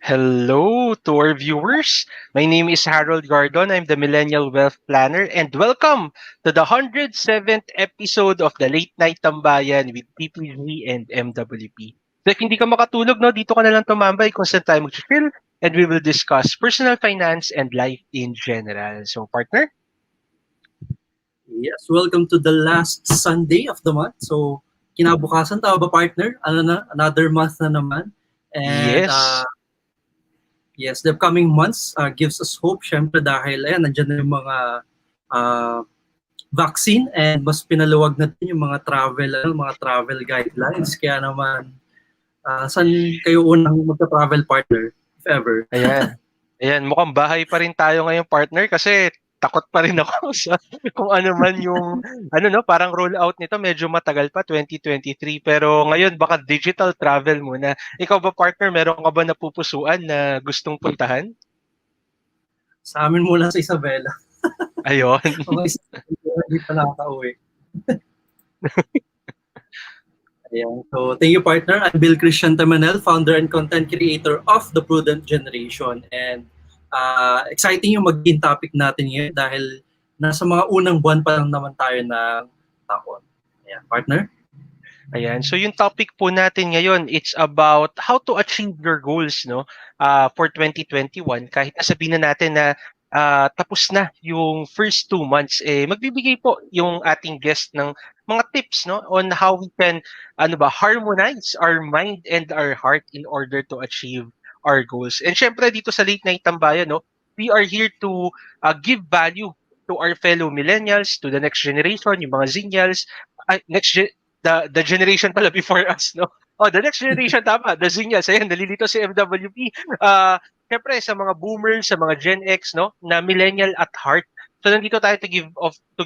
Hello to our viewers. My name is Harold Gardon. I'm the Millennial Wealth Planner and welcome to the 107th episode of the Late Night Tambayan with TPG and MWP. So if hindi ka makatulog, no, dito ka na lang tumambay kung saan tayo mag-chill and we will discuss personal finance and life in general. So partner? Yes, welcome to the last Sunday of the month. So, kinabukasan, tama ba partner? Another month na naman. And Yes. yes, the upcoming months gives us hope, syempre dahil ayan, nandiyan na yung mga uh, vaccine and mas pinaluwag na din yung mga travel guidelines. Kaya naman, saan kayo unang magta-travel partner, if ever? Ayan. Ayan, mukhang bahay pa rin tayo ngayon, partner, kasi takot pa rin ako sa kung ano man yung parang rollout nito medyo matagal pa 2023 pero ngayon baka digital travel muna. Ikaw ba, partner, meron ka ba napupusuan na gustong puntahan? Sa amin muna sa Isabela. Ayun. Hindi pa nakaka-uwi. Ayan. So, thank you, partner. I'm Christiane Temanel, founder and content creator of The Prudent Generation. And exciting yung maging topic natin ngayon dahil nasa mga unang buwan pa lang naman tayo ng taon. Ayan, partner? Ayan. So yung topic po natin ngayon, it's about how to achieve your goals, no? For 2021. Kahit sabihin na natin na tapos na yung first 2 months, magbibigay po yung ating guest ng mga tips, no, on how we can harmonize our mind and our heart in order to achieve our goals. And syempre dito sa Late Night Tambayan, no, we are here to give value to our fellow millennials, to the next generation, yung mga zennials, the generation pala before us, no? Oh, the next generation, tama, the Zennials. Ayan, nalilito si MWP. Siyempre, sa mga boomers, sa mga Gen X, no, na millennial at heart. So, nandito tayo to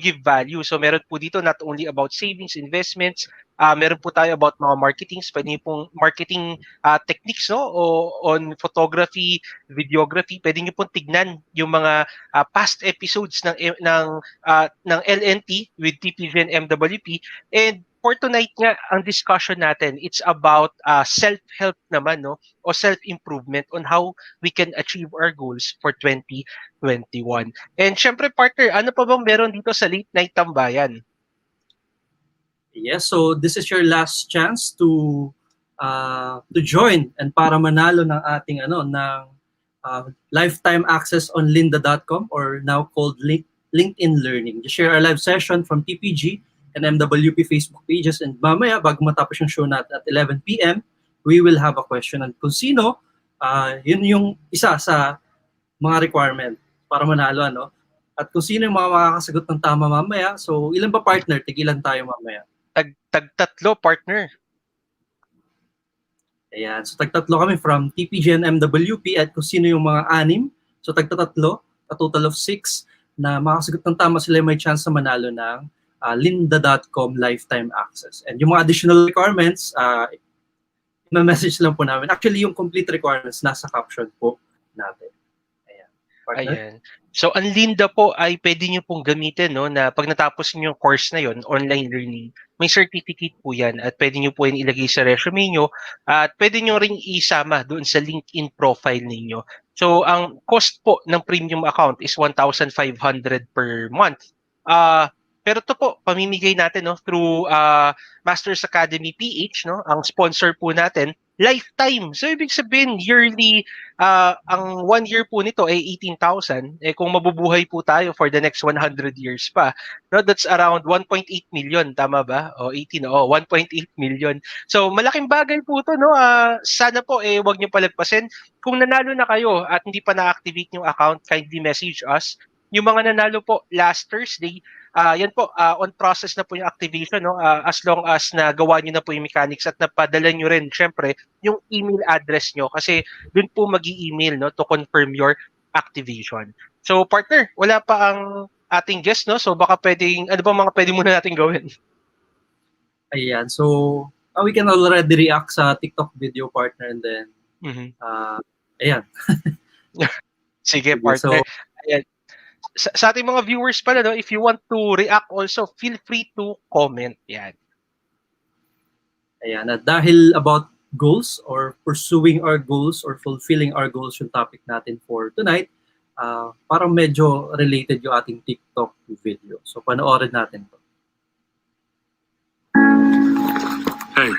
give value. So, meron po dito not only about savings, investments, meron po tayo about mga marketings, pwede niyo pong marketing techniques, no, o on photography, videography. Pwede niyo pong tignan yung mga past episodes ng LNT with TPG and MWP. And for tonight nga, ang discussion natin, it's about self-help naman, no? O self-improvement on how we can achieve our goals for 2021. And syempre, partner, ano pa bang meron dito sa Late Night Tambayan? Yes, so this is your last chance to join and para manalo ng ating lifetime access on lynda.com or now called LinkedIn Learning. Just share our live session from TPG and MWP Facebook pages, and mamaya bago matapos yung show natin at 11 p.m. we will have a question, and kung sino yun yung isa sa mga requirement para manalo, ano, at kung sino yung mga makakasagot ng tama mamaya. So ilan ba, partner? Tigilan tayo mamaya. Tag-tatlo, partner. Ayan, so tag-tatlo kami from TPG and MWP, at kung sino yung mga 6, so tag-tatlo, a total of 6 na makasagot ng tama, sila may chance na manalo ng lynda.com lifetime access. And yung mga additional requirements, ma-message lang po namin. Actually, yung complete requirements nasa caption po natin. Ayan. Partner? Ayan. So, ang Lynda po ay pwede nyo pong gamitin, no, na pag natapos nyo yung course na yon, online learning, may certificate po yan at pwede nyo po yan ilagay sa resume nyo at pwede nyo ring isama doon sa LinkedIn profile ninyo. So, ang cost po ng premium account is 1,500 per month. Pero to po, pamimigay natin, no, through Masters Academy PH, no, ang sponsor po natin, lifetime. So, ibig sabihin, yearly, ang 1 year po nito ay 18,000. Kung mabubuhay po tayo for the next 100 years pa, no, that's around 1.8 million, tama ba? O 18, 1.8 million. So, malaking bagay po to, no? Sana po, wag niyo palagpasin. Kung nanalo na kayo at hindi pa na-activate yung account, kindly message us. Yung mga nanalo po last Thursday, yan po, on process na po yung activation, no? As long as nagawa nyo na po yung mechanics at napadala nyo rin, syempre, yung email address nyo kasi dun po mag-i-email, no, to confirm your activation. So, partner, wala pa ang ating guest, no? So, baka pwedeng, ano ba mga pwede muna natin gawin? Ayan, so we can already react sa TikTok video, partner, and then ayan. Sige, partner. So, ayan. Sa ating mga viewers pala, no, if you want to react also, feel free to comment. Yan. Ayan. At dahil about goals or pursuing our goals or fulfilling our goals yung topic natin for tonight. Parang medyo related yung ating TikTok video. So panoorin natin to. Hey,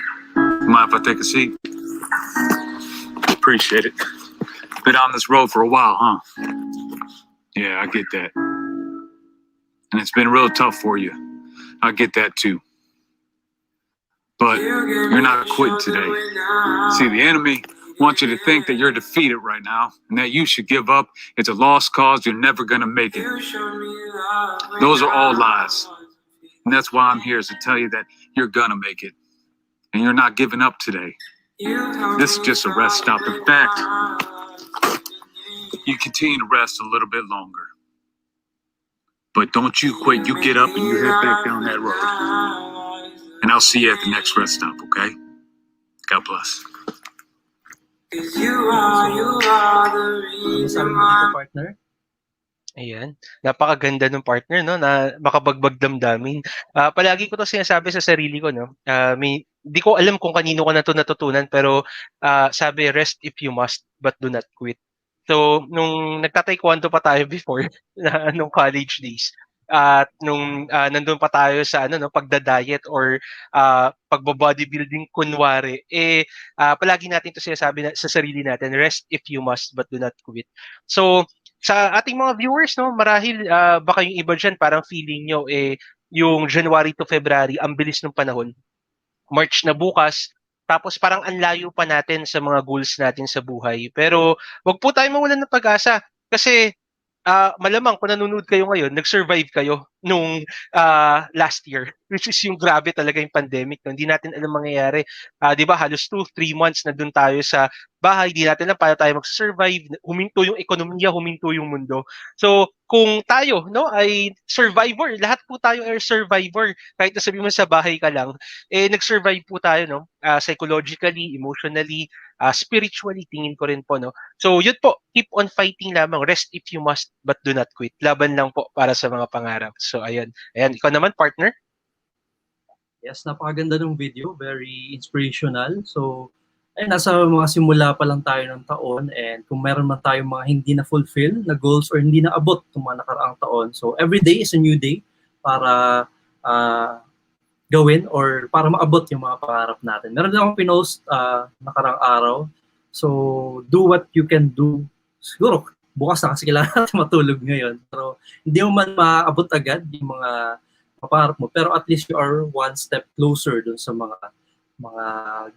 mind if I take a seat? Appreciate it. Been on this road for a while, huh? Yeah, I get that. And it's been real tough for you. I get that too. But you're not quitting today. See, the enemy wants you to think that you're defeated right now and that you should give up. It's a lost cause. You're never going to make it. Those are all lies. And that's why I'm here, is to tell you that you're going to make it. And you're not giving up today. This is just a rest stop. In fact, you continue to rest a little bit longer. But don't you quit. You get up and you head back down that road. And I'll see you at the next rest stop, okay? God bless. Ano sabi mo dito, partner? Ayan. Napakaganda ng partner, no, na makabagbag damdamin. Palagi ko to sinasabi sa sarili ko, no. Di ko alam kung kanino ko na to natutunan, pero sabi, rest if you must, but do not quit. So, nung nagta-taekwondo pa tayo before, nung college days, at nung nandun pa tayo sa pagda-diet or pagbo-bodybuilding kunwari, palagi natin to sinasabi sa sarili natin, rest if you must, but do not quit. So, sa ating mga viewers, no, marahil baka yung iba dyan, parang feeling nyo, yung January to February, ang bilis ng panahon. March na bukas, tapos parang ang layo pa natin sa mga goals natin sa buhay. Pero wag po tayo mawalan ng pag-asa kasi malamang kung nanonood kayo ngayon, nag-survive kayo nung last year, which is yung grabe talaga yung pandemic. No? Hindi natin alam mangyayari. Di ba, halos 2-3 months na dun tayo sa bahay, di natin alam paano tayo mag-survive, huminto yung ekonomiya, huminto yung mundo. So, kung tayo ay survivor, lahat po tayo ay survivor, kahit na sabihin mo sa bahay ka lang, nag-survive po tayo, no? Psychologically, emotionally, spiritually, tingin ko rin po, no? So, yun po, keep on fighting lamang. Rest if you must, but do not quit. Laban lang po para sa mga pangarap. So, ayun. Ayan, ikaw naman, partner? Yes, napakaganda ng video. Very inspirational. So, nasa mga simula pa lang tayo ng taon, and kung meron man tayong mga hindi na fulfill na goals or hindi na abot ng mga nakaraang taon. So, every day is a new day para gawin or para maabot yung mga pangarap natin. Meron din akong pinost nakaraang araw. So, do what you can do. Siguro, bukas na kasi kailangan natin matulog ngayon. Pero hindi mo man maabot agad yung mga pangarap mo. Pero at least you are one step closer dun sa mga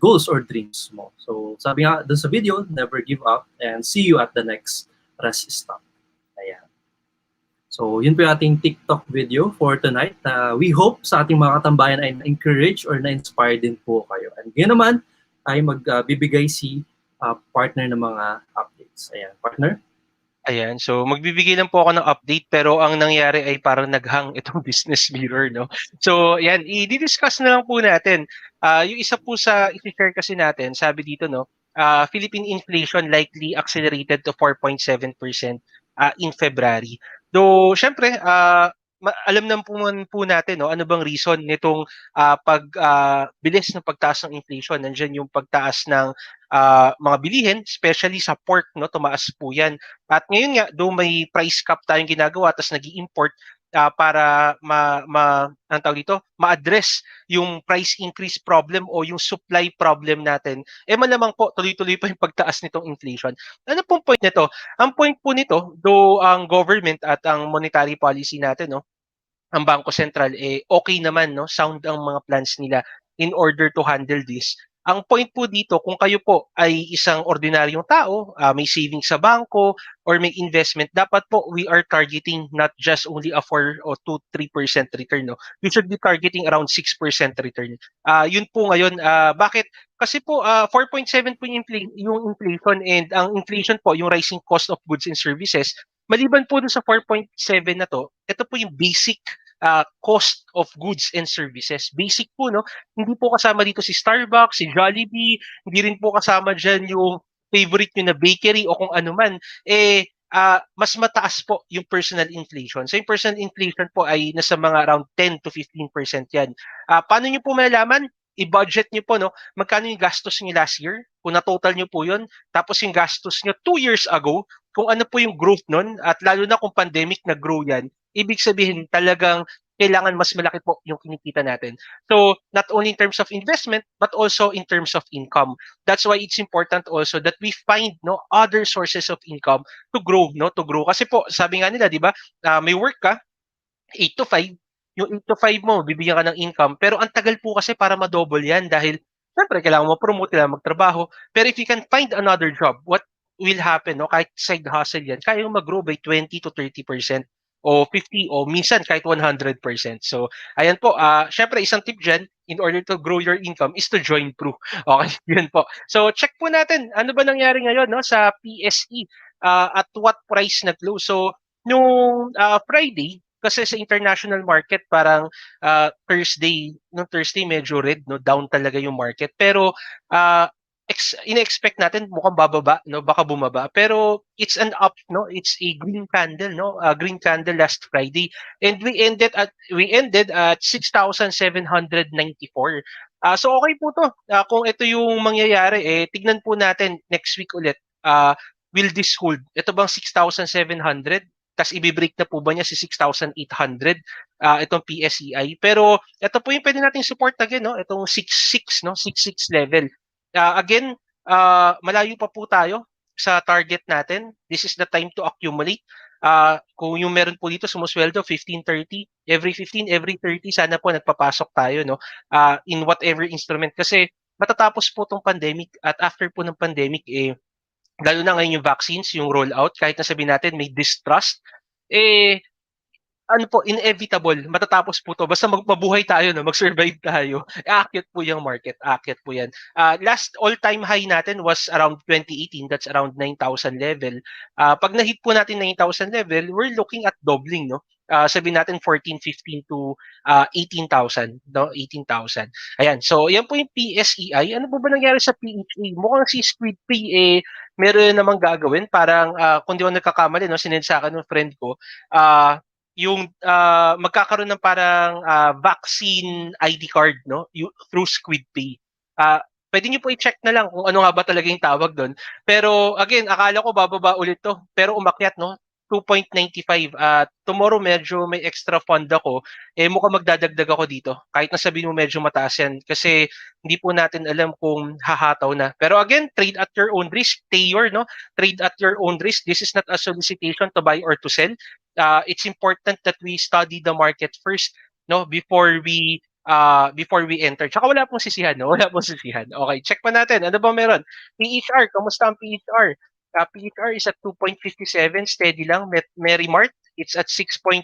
goals or dreams mo. So, sabi nga dun sa video, never give up and see you at the next rest stop. Ayan. So, yun po yung ating TikTok video for tonight. We hope sa ating mga katambayan ay na-encourage or na-inspire din po kayo. And yun naman ay magbibigay si partner ng mga updates. Ayan, partner? Ayan, so magbibigay lang po ako ng update pero ang nangyari ay parang naghang itong business mirror, no? So, ayan, i-discuss na lang po natin. Yung isa po sa i-share kasi natin, sabi dito, no, Philippine inflation likely accelerated to 4.7% in February. Though, syempre, alam naman po natin, no, ano bang reason nitong bilis ng pagtaas ng inflation. Nandiyan yung pagtaas ng mga bilihin, especially sa pork, no, tumaas po yan. At ngayon nga, though may price cap tayong ginagawa, tapos nag-i-import para ang tawag dito, ma-address yung price increase problem o yung supply problem natin, malamang po tuloy-tuloy pa yung pagtaas nitong inflation. Ano pong point nito? Ang point po nito, though ang government at ang monetary policy natin, no, ang Bangko Sentral, okay naman, no, sound ang mga plans nila in order to handle this. Ang point po dito, kung kayo po ay isang ordinaryong tao, may savings sa bangko or may investment, dapat po we are targeting not just only a 4 or 2-3% return. No? We should be targeting around 6% return. Yun po ngayon, bakit? Kasi po 4.7 po yung inflation, and ang inflation po, yung rising cost of goods and services, maliban po dun sa 4.7 na to, ito po yung basic cost of goods and services. Basic po, no? Hindi po kasama dito si Starbucks, si Jollibee, hindi rin po kasama dyan yung favorite nyo na bakery o kung ano man. Mas mataas po yung personal inflation. So yung personal inflation po ay nasa mga around 10 to 15% yan. Paano nyo po malalaman? i-budget nyo po, no, magkano yung gastos nyo last year, kung na-total nyo po yun, tapos yung gastos nyo 2 years ago, kung ano po yung growth nun, at lalo na kung pandemic nag-grow yan, ibig sabihin talagang kailangan mas malaki po yung kinikita natin. So, not only in terms of investment, but also in terms of income. That's why it's important also that we find other sources of income to grow, to grow. Kasi po, sabi nga nila, di ba, may work ka, 8 to 5, yung 8 to 5 mo, bibigyan ka ng income. Pero ang tagal po kasi para ma-double yan dahil syempre, kailangan mo promote, kailangan magtrabaho. Pero if you can find another job, what will happen, kahit side hustle yan, kaya yung mag-grow by 20 to 30% o 50 o minsan kahit 100%. So, ayan po, syempre isang tip dyan, in order to grow your income is to join Pru. Okay, yun po. So, check po natin, ano ba nangyari ngayon sa PSE? At what price nag-close? So, nung Friday, kasi sa international market parang nung Thursday medyo red, down talaga yung market. Pero ina-expect natin mukhang bababa, baka bumaba. Pero it's an up, it's a green candle, a green candle last Friday. And we ended at 6,794. So okay po to. Kung ito yung mangyayari, tignan po natin next week ulit. Will this hold? Ito bang 6,700? Tas ibibreak na po ba niya si 6,800 itong PSEI? Pero ito po yung pwede nating support again, itong 66, 66 level. Again, malayo pa po tayo sa target natin. This is the time to accumulate. Kung yung meron po dito sumusweldo 15-30, every 15, every 30 sana po nagpapasok tayo in whatever instrument kasi matatapos po tong pandemic at after po ng pandemic lalo na ngayon yung vaccines, yung rollout, kahit na sabihin natin may distrust, ano po, inevitable, matatapos po to. Basta mabuhay tayo, mag-survive tayo. Aakyat po yung market, aakyat po yan. Last all-time high natin was around 2018, that's around 9,000 level. Pag na-hit po natin 9,000 level, we're looking at doubling, sabihin natin 14, 15 to 18,000, 18,000. Ayan, so yan po yung PSEI. Ano po ba nangyari sa PHA? Mukhang si Squid Pay, meron namang gagawin. Parang, kung di ako nagkakamali, sinend sa akin ng friend ko, yung magkakaroon ng parang vaccine ID card through Squid Pay. Pwede niyo po i-check na lang kung ano nga ba talaga yung tawag doon. Pero again, akala ko bababa ulit to, pero umakyat 2.95. Tomorrow medyo may extra fund ako, mukhang magdadagdag ako dito. Kahit na sabihin mo medyo mataas yan kasi hindi po natin alam kung hahataw na. Pero again, trade at your own risk. Tayor, trade at your own risk. This is not a solicitation to buy or to sell. It's important that we study the market first, before we enter. Tsaka wala pong sisihan, wala pong sisihan. Okay, check pa natin. Ano ba meron? PHR, kamusta ang PHR? PHR is at 2.57, steady lang. Merrimart, it's at 6.69.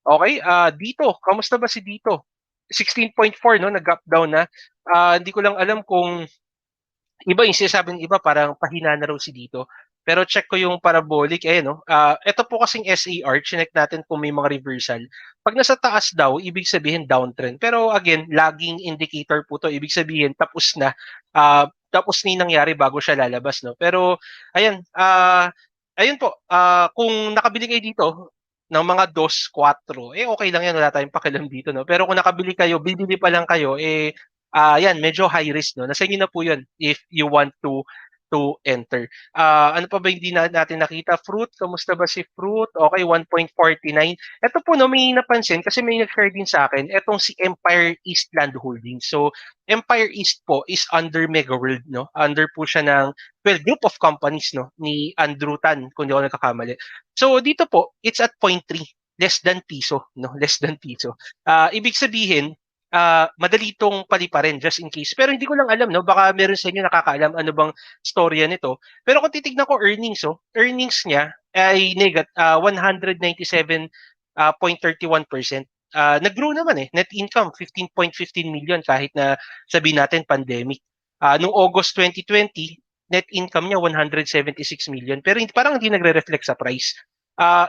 Okay, dito, kamusta ba si dito? 16.4, nag-up down na. Hindi ko lang alam kung iba yung sinasabi ng iba, parang pahina na raw si dito. Pero check ko yung parabolic, ito po kasing SAR, chinek natin kung may mga reversal. Pag nasa taas daw, ibig sabihin downtrend. Pero again, lagging indicator po to, ibig sabihin tapos na yung nangyari bago siya lalabas, Pero ayan, ayun po, kung nakabili kayo dito ng mga 2, 4, okay lang yan, wala tayong pakialam dito, Pero kung nakabili kayo, bibili pa lang kayo, yan, medyo high risk, Nasa inyo na po yun if you want to enter. Ano pa ba hindi natin nakita? Fruit, kamusta ba si Fruit? Okay, 1.49. Ito po, may napansin kasi may nag-share din sa akin, etong si Empire East Land Holdings. So, Empire East po is under Megaworld, Under po siya ng, group of companies, ni Andrew Tan, kung di ako nagkakamali. So, dito po, it's at 0.3. Less than piso, Less than piso. Ibig sabihin, madali itong paliparin just in case. Pero hindi ko lang alam, baka meron sa inyo nakakaalam ano bang storya nito. Pero kung titignan ko earnings, earnings niya ay 197.31%. Nag-grow naman net income 15.15 million kahit na sabihin natin pandemic. Noong August 2020, net income niya 176 million pero parang hindi nagre-reflect sa price.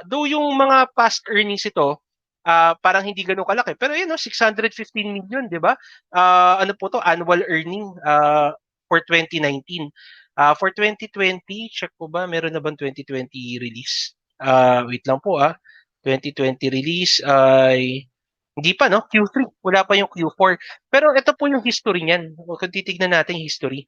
Though yung mga past earnings ito parang hindi ganoon kalaki. Pero 615 million, 'di ba? Ano po 'to, annual earning for 2019. For 2020, check ko ba meron na bang 2020 release? Wait lang po 2020 release ay Hindi pa, no? Q3. Wala pa yung Q4. Pero ito po yung history niyan. Kung titignan natin yung history.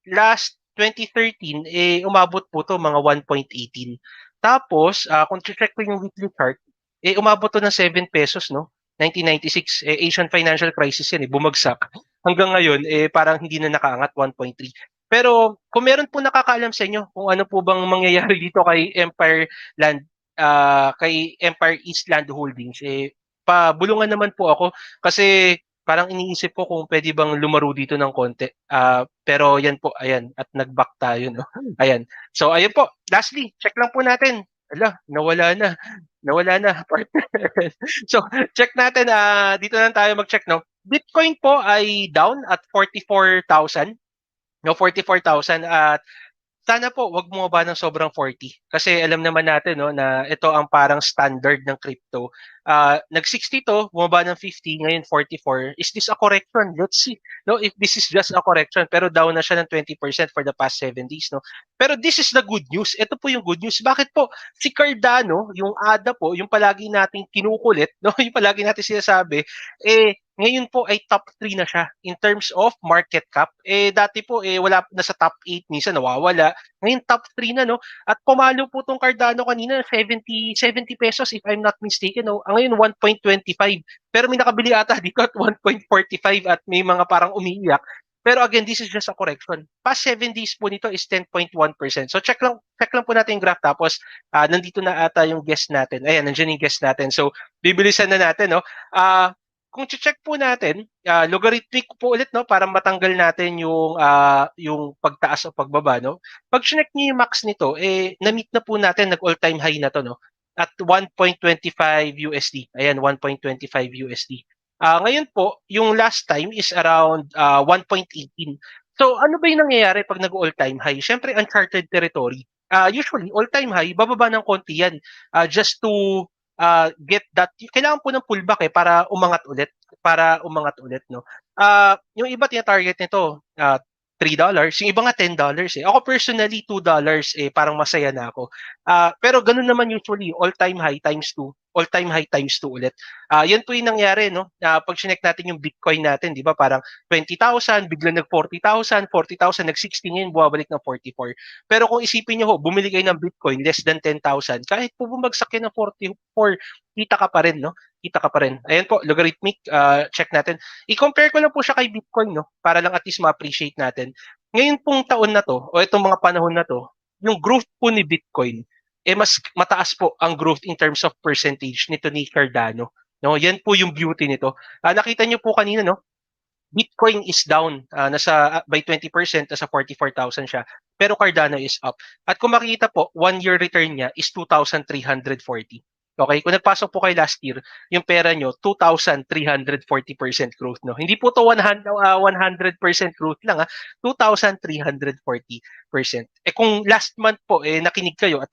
Last 2013, umabot po to mga 1.18. Tapos, kung check ko yung weekly chart, umabot to ng 7 pesos, no? 1996, Asian financial crisis yan, bumagsak. Hanggang ngayon, parang hindi na nakaangat, 1.3. Pero kung meron po nakakaalam sa inyo kung ano po bang mangyayari dito kay Empire East Land Holdings, pabulungan naman po ako kasi parang iniisip ko kung pwede bang lumaro dito ng konti. Pero yan po, ayan, at nag-back tayo, no? Ayan. So, ayun po. Lastly, check lang po natin. Ala, nawala na. Nawala na. So, check natin. Dito na tayo mag-check, no? Bitcoin po ay down at 44,000. No, 44,000 at sana po wag bumaba ng sobrang 40 kasi alam naman natin no na ito ang parang standard ng crypto. Nag-60 to, bumaba ng 50, ngayon 44. Is this a correction? Let's see. No, if this is just a correction pero down na siya ng 20% for the past 7 days, no. Pero this is the good news. Ito po yung good news. Bakit po si Cardano, yung ADA po, yung palagi nating kinukulit, no, yung palagi natin sinasabi, ngayon po ay top 3 na siya in terms of market cap. Dati po wala nasa top 8, minsan nawawala. Ngayon top 3 na, no. At pumalo po tong Cardano kanina 70 pesos if I'm not mistaken, no. Ngayon 1.25. Pero may nakabili ata dito at 1.45 at may mga parang umiiyak. Pero again, this is just a correction. Past 7 days po nito is 10.1%. So check lang po natin yung graph tapos nandito na ata yung guest natin. Ayan, nandiyan yung guest natin. So bibilisan na natin, no. Kung check po natin, logarithmic po ulit, no, para matanggal natin yung pagtaas o pagbaba, no. Pag check niyo yung max nito, na-meet na po natin, nag-all-time high na to, no, at 1.25 USD. Ayan, 1.25 USD. Ngayon po, yung last time is around 1.18. So, ano ba yung nangyayari pag nag-all-time high? Siyempre, uncharted territory. Usually, all-time high, bababa ng konti yan just to get that. Kailangan po ng pullback para umangat ulit, no. Yung iba tina-target nito $3, yung iba nga $10. Ako personally $2 parang masaya na ako. Pero ganun naman usually all-time high times 2, all-time high times 2 ulit. Yan po yung nangyari, no. Pag chinek natin yung Bitcoin natin, 'di ba? Parang 20,000, biglang nag-40,000, 40,000, nag-60 ngayon, bumabalik ng 44. Pero kung isipin niyo bumili kayo ng Bitcoin less than 10,000, kahit po bumagsak yan ng 44, kita ka pa rin, no? Kita ka pa rin. Ayan po, logarithmic, check natin. I-compare ko lang po siya kay Bitcoin, no? Para lang at least ma-appreciate natin. Ngayon pong taon na to, o itong mga panahon na to, yung growth po ni Bitcoin, mas mataas po ang growth in terms of percentage nito ni Cardano. No, yan po yung beauty nito. Nakita niyo po kanina, no? Bitcoin is down, nasa by 20%, nasa 44,000 siya. Pero Cardano is up. At kung makikita po, 1-year return niya is 2,340. Okay, kung nagpasok po kayo last year, yung pera nyo 2,340% growth, no. Hindi po to 100% growth lang, 2,340%. Kung last month po nakinig kayo at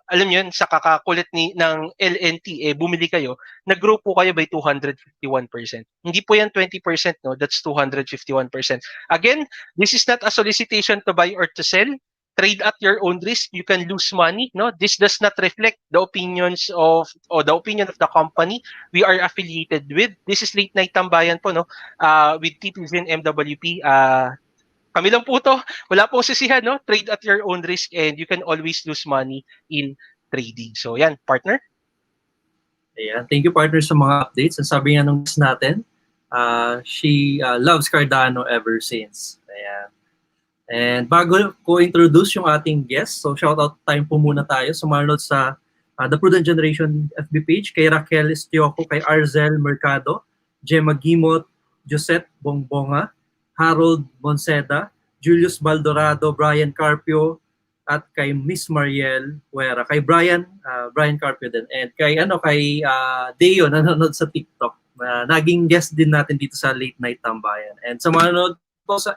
alam niyo yun, sa kakakulit ng LNT bumili kayo, nag-grow po kayo by 251%. Hindi po yan 20%, no, that's 251%. Again, this is not a solicitation to buy or to sell. Trade at your own risk. You can lose money, no. This does not reflect the opinion of the company we are affiliated with. This is Late Night Tambayan po, no, with TPG and MWP. Kami lang po to. Wala pong sisihan, no. Trade at your own risk and you can always lose money in trading. So yan, partner. Ayan. Thank you, partner, sa mga updates. Ang sabi nga nung guest natin, she loves Cardano ever since. Ayan. And bago ko introduce yung ating guest, so shoutout time po muna tayo. Sumunod sa The Prudent Generation FB page, kay Raquel Estioco, kay Arzel Mercado, Gemma Gimot, Josette Bongbonga, Harold Bonseda, Julius Baldorado, Brian Carpio, at kay Miss Mariel Huera, kay Brian Carpio din, and kay Deo, nanonood sa TikTok. Naging guest din natin dito sa Late Night Tambayan. And sumunod po sa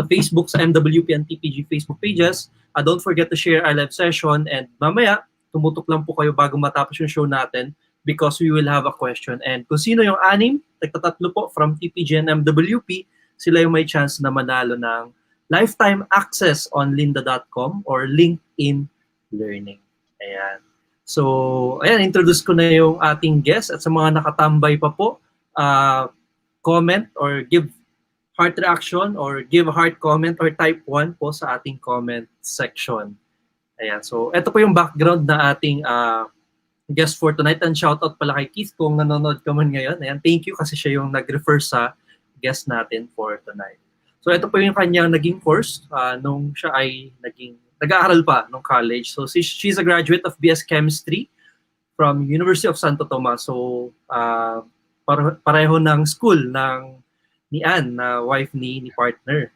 Facebook, sa MWP and TPG Facebook pages. Don't forget to share our live session, and mamaya, tumutok lang po kayo bago matapos yung show natin because we will have a question. And kung sino yung 6, tatlo po from TPG and MWP, sila yung may chance na manalo ng lifetime access on lynda.com or LinkedIn Learning. Ayan. So, ayan, introduce ko na yung ating guest at sa mga nakatambay pa po, comment or give heart reaction or give a heart comment or type 1 po sa ating comment section. Ayan, so ito po yung background na ating guest for tonight. And shoutout pala kay Keith kung nanonood ka man ngayon. Ayan, thank you kasi siya yung nag-refer sa guest natin for tonight. So ito po yung kanyang naging course nung siya ay nag-aaral pa nung college. So she's a graduate of BS Chemistry from University of Santo Tomas. So pareho ng school ni Anne, na wife ni partner.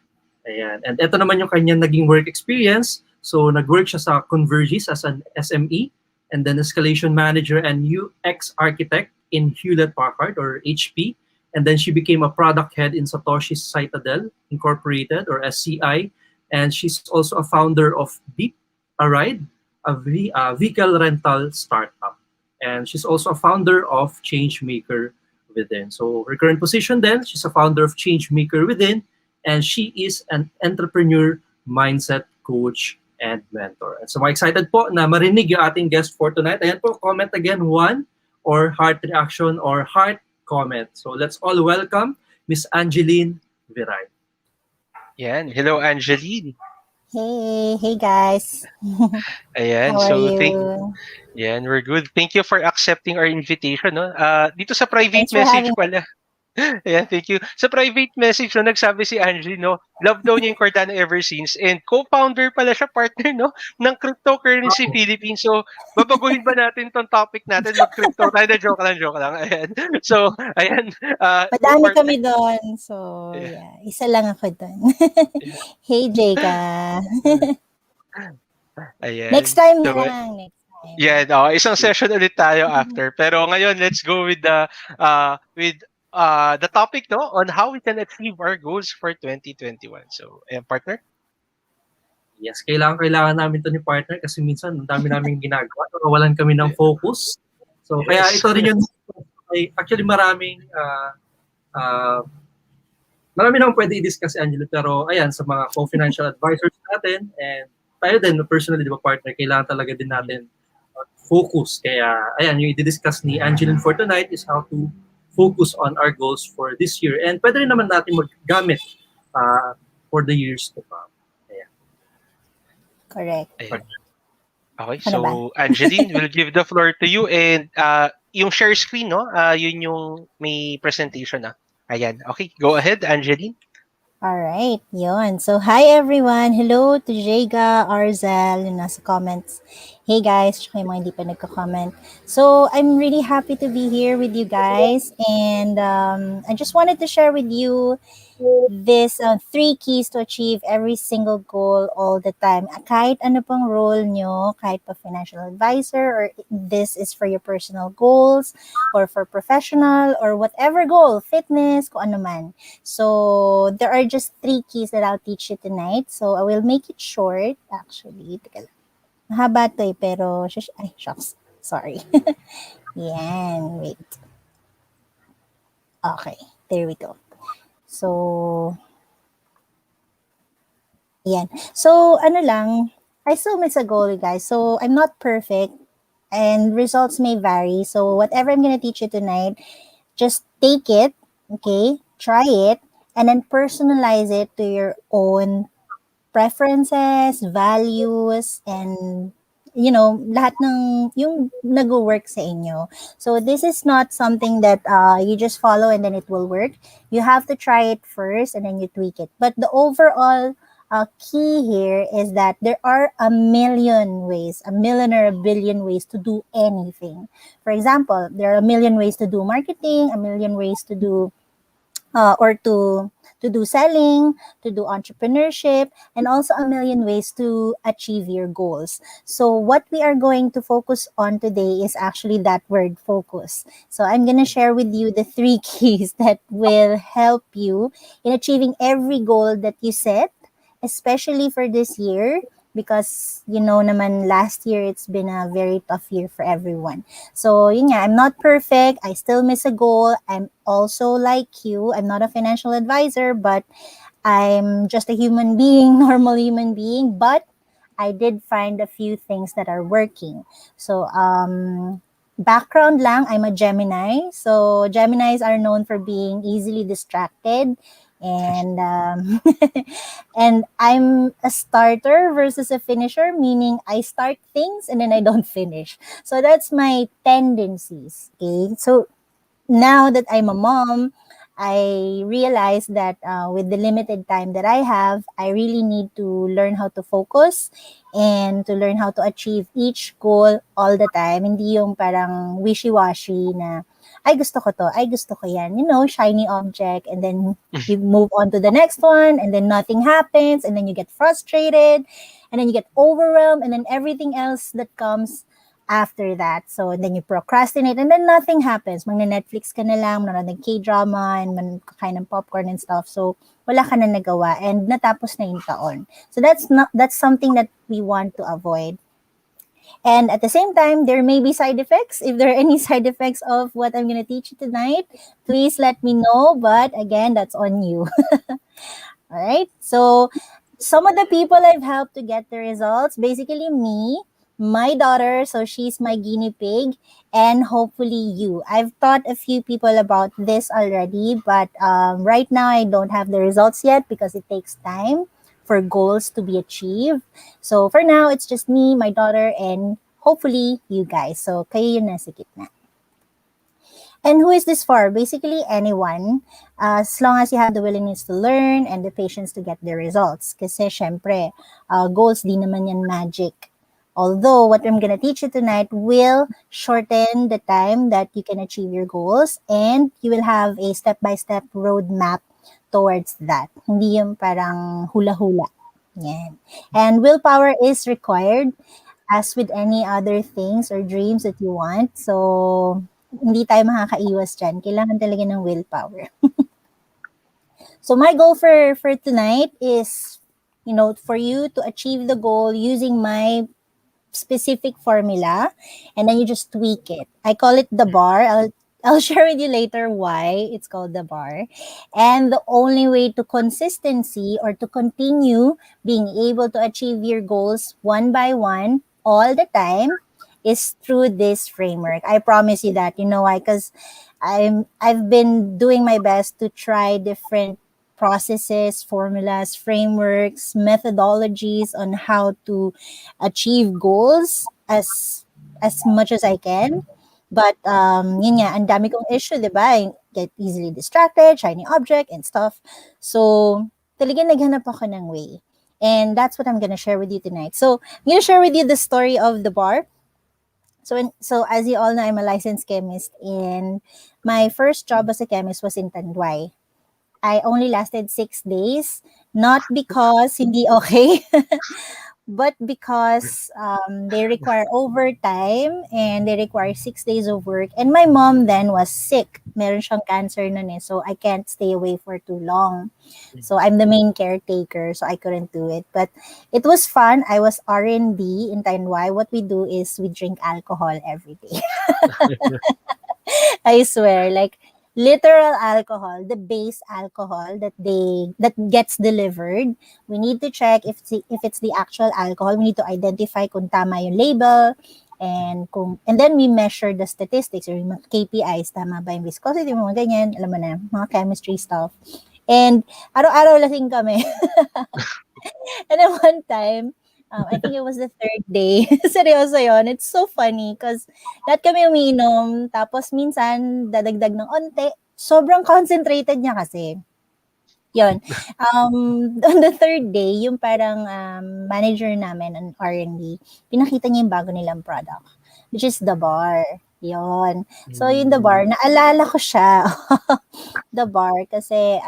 Ayan. And ito naman yung kanyang naging work experience. So nag-work siya sa Convergys as an SME and then escalation manager and UX architect in Hewlett Packard or HP. And then she became a product head in Satoshi's Citadel Incorporated or SCI. And she's also a founder of Beep, a ride, a vehicle rental startup. And she's also a founder of Changemaker Within. So her current position then, she's a founder of Changemaker Within, and she is an entrepreneur mindset coach and mentor. And so mga excited po na marinig yung ating guest for tonight. Ayan po, comment again, 1 or heart reaction or heart comment. So let's all welcome Miss Angeline Viray. Yan. Hello, Angeline. Hey guys. Ayan. How are So, you? yan, we're good. Thank you for accepting our invitation. No? Dito sa private Thanks for message having pala. Ayan, thank you. Sa private message, no, nagsabi si Angie, no, love daw niya yung Cardano ever since. And co-founder pala siya, partner, no, ng Cryptocurrency Philippines. So, babaguhin ba natin tong topic natin? Mag-crypto tayo na joke lang. Ayan. So, ayan. Madami kami doon. So, yeah. Isa lang ako doon. Hey, Jeka. Ayan. Next time na So, lang. Next time. yeah, isang session ulit tayo after. Pero ngayon, let's go with the topic, no, on how we can achieve our goals for 2021. So, partner? Yes, kailangan namin to ni partner kasi minsan ang dami naming ginagawa. Nawalan kami ng focus. So, kaya ito rin yung actually maraming naman pwede i-discuss, Angelo, pero ayan, sa mga co-financial advisors natin and tayo din, personally, di ba, partner, kailangan talaga din natin focus. Kaya, ayan, yung i-discuss ni Angeline for tonight is how to focus on our goals for this year. And pwede rin naman natin maggamit for the years to come. Ayan. Correct. Ayan. Okay, so Angeline, we'll give the floor to you. And yung share screen, no, yun yung may presentation na. Ayan. Okay, go ahead, Angeline. Alright, yun. So, hi everyone. Hello to Jega, Arzel, yung nasa comments. Hey guys, tsaka yung mga hindi pa nagko-comment. So, I'm really happy to be here with you guys. And I just wanted to share with you this 3 keys to achieve every single goal all the time. Kahit ano pang role nyo, kahit pa financial advisor, or this is for your personal goals, or for professional, or whatever goal, fitness, kung ano man. So, there are just 3 keys that I'll teach you tonight. So, I will make it short, actually. Teka lang. Mahaba to pero, ay, shucks. Sorry. Yan, wait. Okay, there we go. So, yan. So, ano lang, I still miss a goal, guys. So, I'm not perfect and results may vary. So, whatever I'm going to teach you tonight, just take it, okay? Try it, and then personalize it to your own preferences, values, and lahat ng yung nag-work sa inyo. So this is not something that you just follow and then it will work. You have to try it first and then you tweak it. But the overall key here is that there are a million ways, a million or a billion ways to do anything. For example, there are a million ways to do marketing, a million ways to do or to do selling, to do entrepreneurship, and also a million ways to achieve your goals. So what we are going to focus on today is actually that word focus. So I'm going to share with you the 3 keys that will help you in achieving every goal that you set, especially for this year, because naman last year it's been a very tough year for everyone. So yun nga, I'm not perfect. I still miss a goal. I'm also like you. I'm not a financial advisor, but I'm just a human being, normal human being. But I did find a few things that are working. So, background lang, I'm a Gemini. So, Geminis are known for being easily distracted. And and I'm a starter versus a finisher, meaning I start things and then I don't finish. So that's my tendencies. Okay. So now that I'm a mom, I realize that with the limited time that I have, I really need to learn how to focus and to learn how to achieve each goal all the time. Hindi yung parang wishy-washy na, ay gusto ko to, ay gusto ko yan. You know, shiny object, and then you move on to the next one, and then nothing happens, and then you get frustrated, and then you get overwhelmed, and then everything else that comes after that. So then you procrastinate and then nothing happens. Magne-Netflix ka na lang, manonood ng K-drama and kakain ng popcorn and stuff. So wala ka na nagawa and natapos na yung taon. So that's something that we want to avoid. And at the same time, there may be side effects. If there are any side effects of what I'm going to teach you tonight, please let me know. But again, that's on you. All right. So some of the people I've helped to get the results, basically me, my daughter, so she's my guinea pig, and hopefully you. I've taught a few people about this already, but right now I don't have the results yet because it takes time for goals to be achieved. So for now, it's just me, my daughter, and hopefully you guys. So kayo yun nasa gitna. And who is this for? Basically anyone, as long as you have the willingness to learn and the patience to get the results. Kasi syempre, goals di naman yan magic. Although what I'm gonna teach you tonight will shorten the time that you can achieve your goals, and you will have a step-by-step roadmap towards that. Hindi yung parang hula-hula. Yan. And willpower is required as with any other things or dreams that you want. So, hindi tayo makakaiwas dyan. Kailangan talaga ng willpower. So, my goal for tonight is, for you to achieve the goal using my specific formula, and then you just tweak it. I call it the bar. I'll share with you later why it's called the bar. And the only way to consistency or to continue being able to achieve your goals one by one all the time is through this framework. I promise you that. You know why? Because I've been doing my best to try different processes, formulas, frameworks, methodologies on how to achieve goals as much as I can. But yun nga, ang dami kong issue, di ba? I get easily distracted, shiny object and stuff. So, talagang naghanap ako ng way. And that's what I'm gonna share with you tonight. So, I'm gonna share with you the story of the bar. So as you all know, I'm a licensed chemist, and my first job as a chemist was in Tanduay. I only lasted 6 days, not because hindi okay, but because they require overtime and they require 6 days of work. And my mom then was sick. Meron siyang cancer nun eh, so I can't stay away for too long. So I'm the main caretaker, so I couldn't do it. But it was fun. I was R&D in Tanduay. What we do is we drink alcohol every day. I swear, like literal alcohol, the base alcohol that gets delivered. We need to check if it's the actual alcohol. We need to identify kung tama yung label, and then we measure the statistics or yung KPIs, tama ba yung viscosity, mga ganyan, alam mo na, mga chemistry stuff. And araw-araw lasing kami. And then one time, I think it was the third day. Seryoso yun. It's so funny because lahat kami umiinom, tapos minsan dadagdag ng onte. Sobrang concentrated niya kasi. Yun. On the third day, yung parang manager namin on R&D, pinakita niya yung bago nilang product, which is the bar. Yun. So, yung the bar, naalala ko siya. The bar, kasi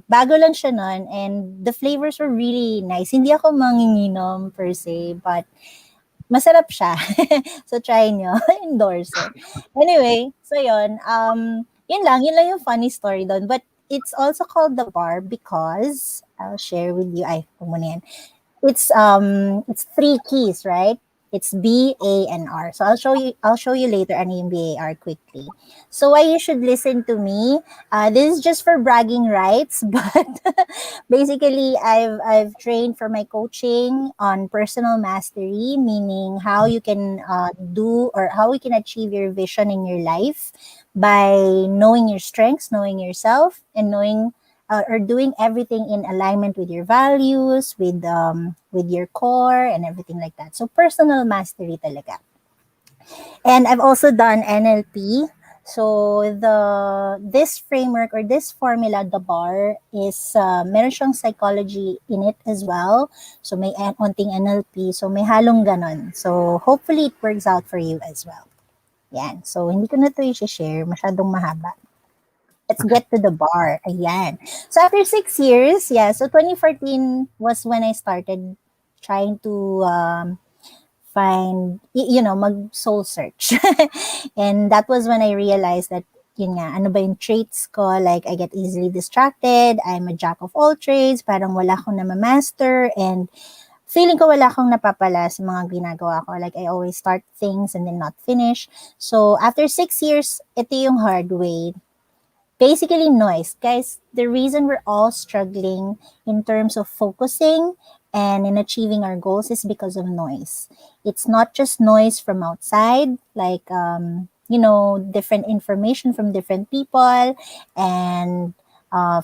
bago lang siya nun, and the flavors were really nice. Hindi ako manginginom per se, but masarap siya. So, try nyo. Endorser. Anyway, so yun. Yun lang yung funny story doon. But it's also called the bar because, I'll share with you, muna yan. It's 3 keys, right? It's BANR. So I'll show you later ano yung BAR quickly. So why you should listen to me? This is just for bragging rights, but basically I've trained for my coaching on personal mastery, meaning how you can do or how we can achieve your vision in your life by knowing your strengths, knowing yourself, and knowing or doing everything in alignment with your values, with your core and everything like that. So personal mastery talaga. And I've also done NLP. So this framework or this formula, the bar, is meron siyang psychology in it as well. So may onting NLP. So may halong ganon. So hopefully it works out for you as well. Yan. So hindi ko na ito i-share. Masyadong mahaba. Let's get to the bar. Ayan. So after 6 years, yeah, so 2014 was when I started trying to find, mag soul search. And that was when I realized that, yun nga, ano ba yung traits ko? Like, I get easily distracted. I'm a jack of all trades. Parang wala akong na-master. And feeling ko wala akong napapala sa mga ginagawa ko. Like, I always start things and then not finish. So after 6 years, ito yung hard way. Basically, noise. Guys, the reason we're all struggling in terms of focusing and in achieving our goals is because of noise. It's not just noise from outside, like, different information from different people and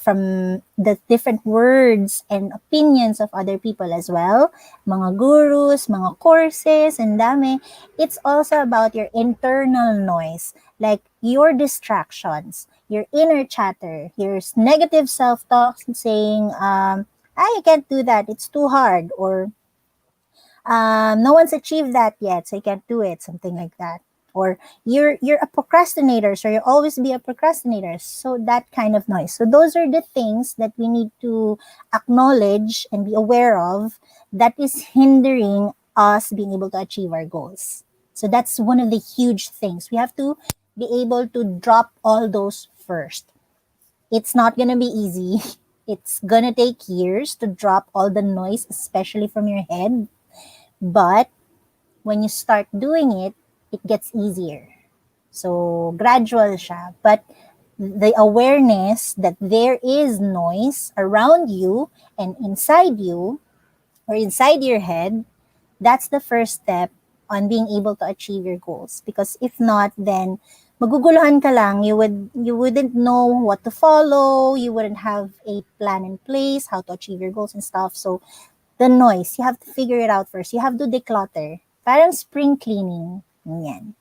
from the different words and opinions of other people as well. Mga gurus, mga courses, and dami. It's also about your internal noise, like your distractions, your inner chatter, your negative self-talk saying, I can't do that, it's too hard, or no one's achieved that yet, so I can't do it, something like that. Or you're a procrastinator, so you'll always be a procrastinator. So that kind of noise. So those are the things that we need to acknowledge and be aware of that is hindering us being able to achieve our goals. So that's one of the huge things. We have to be able to drop all those first. It's not going to be easy. It's going to take years to drop all the noise, especially from your head. But when you start doing it, it gets easier. So, gradual siya. But the awareness that there is noise around you and inside you or inside your head, that's the first step on being able to achieve your goals. Because if not, then maguguluhan ka lang. You wouldn't know what to follow. You wouldn't have a plan in place, how to achieve your goals and stuff. So, the noise, you have to figure it out first. You have to declutter. Parang spring cleaning. Yan.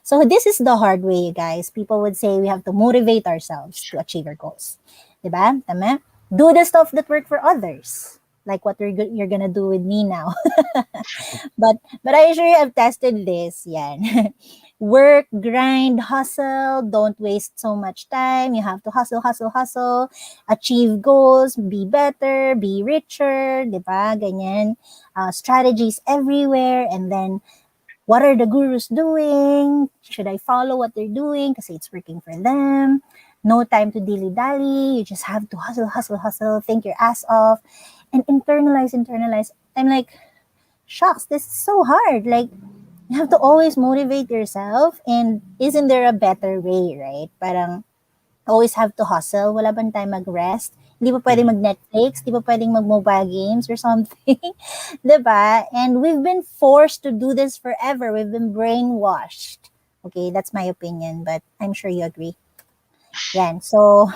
So this is the hard way, guys. People would say we have to motivate ourselves to achieve our goals. Diba? Tama? Do the stuff that work for others. Like what you're gonna do with me now. but I sure have tested this. Yan. Work, grind, hustle. Don't waste so much time. You have to hustle. Achieve goals, be better, be richer. Diba? Ganyan. Strategies everywhere. And then, what are the gurus doing? Should I follow what they're doing? Because it's working for them. No time to dilly-dally. You just have to hustle. Think your ass off. And internalize. I'm like, shucks, this is so hard. Like, you have to always motivate yourself. And isn't there a better way, right? Parang, always have to hustle. Wala bang time mag-rest? Hindi pa pwedeng mag-Netflix? Hindi pa pwedeng mag-mobile games or something? Diba? And we've been forced to do this forever. We've been brainwashed. Okay, that's my opinion, but I'm sure you agree. Yan. So,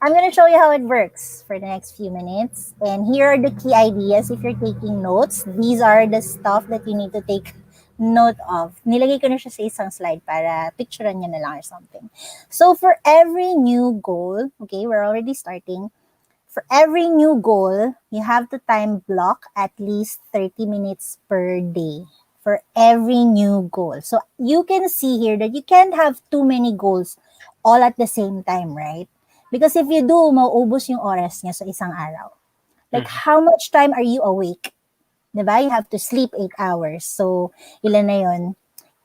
I'm going to show you how it works for the next few minutes. And here are the key ideas if you're taking notes. These are the stuff that you need to take note of. Nilagay ko na siya sa isang slide para picturean nyo na lang or something. So, for every new goal, okay, we're already starting. For every new goal, you have to time block at least 30 minutes per day for every new goal. So, you can see here that you can't have too many goals all at the same time, right? Because if you do, mauubos yung oras niya sa isang araw. Like, how much time are you awake? Diba? You have to sleep 8 hours. So, ilan na yun?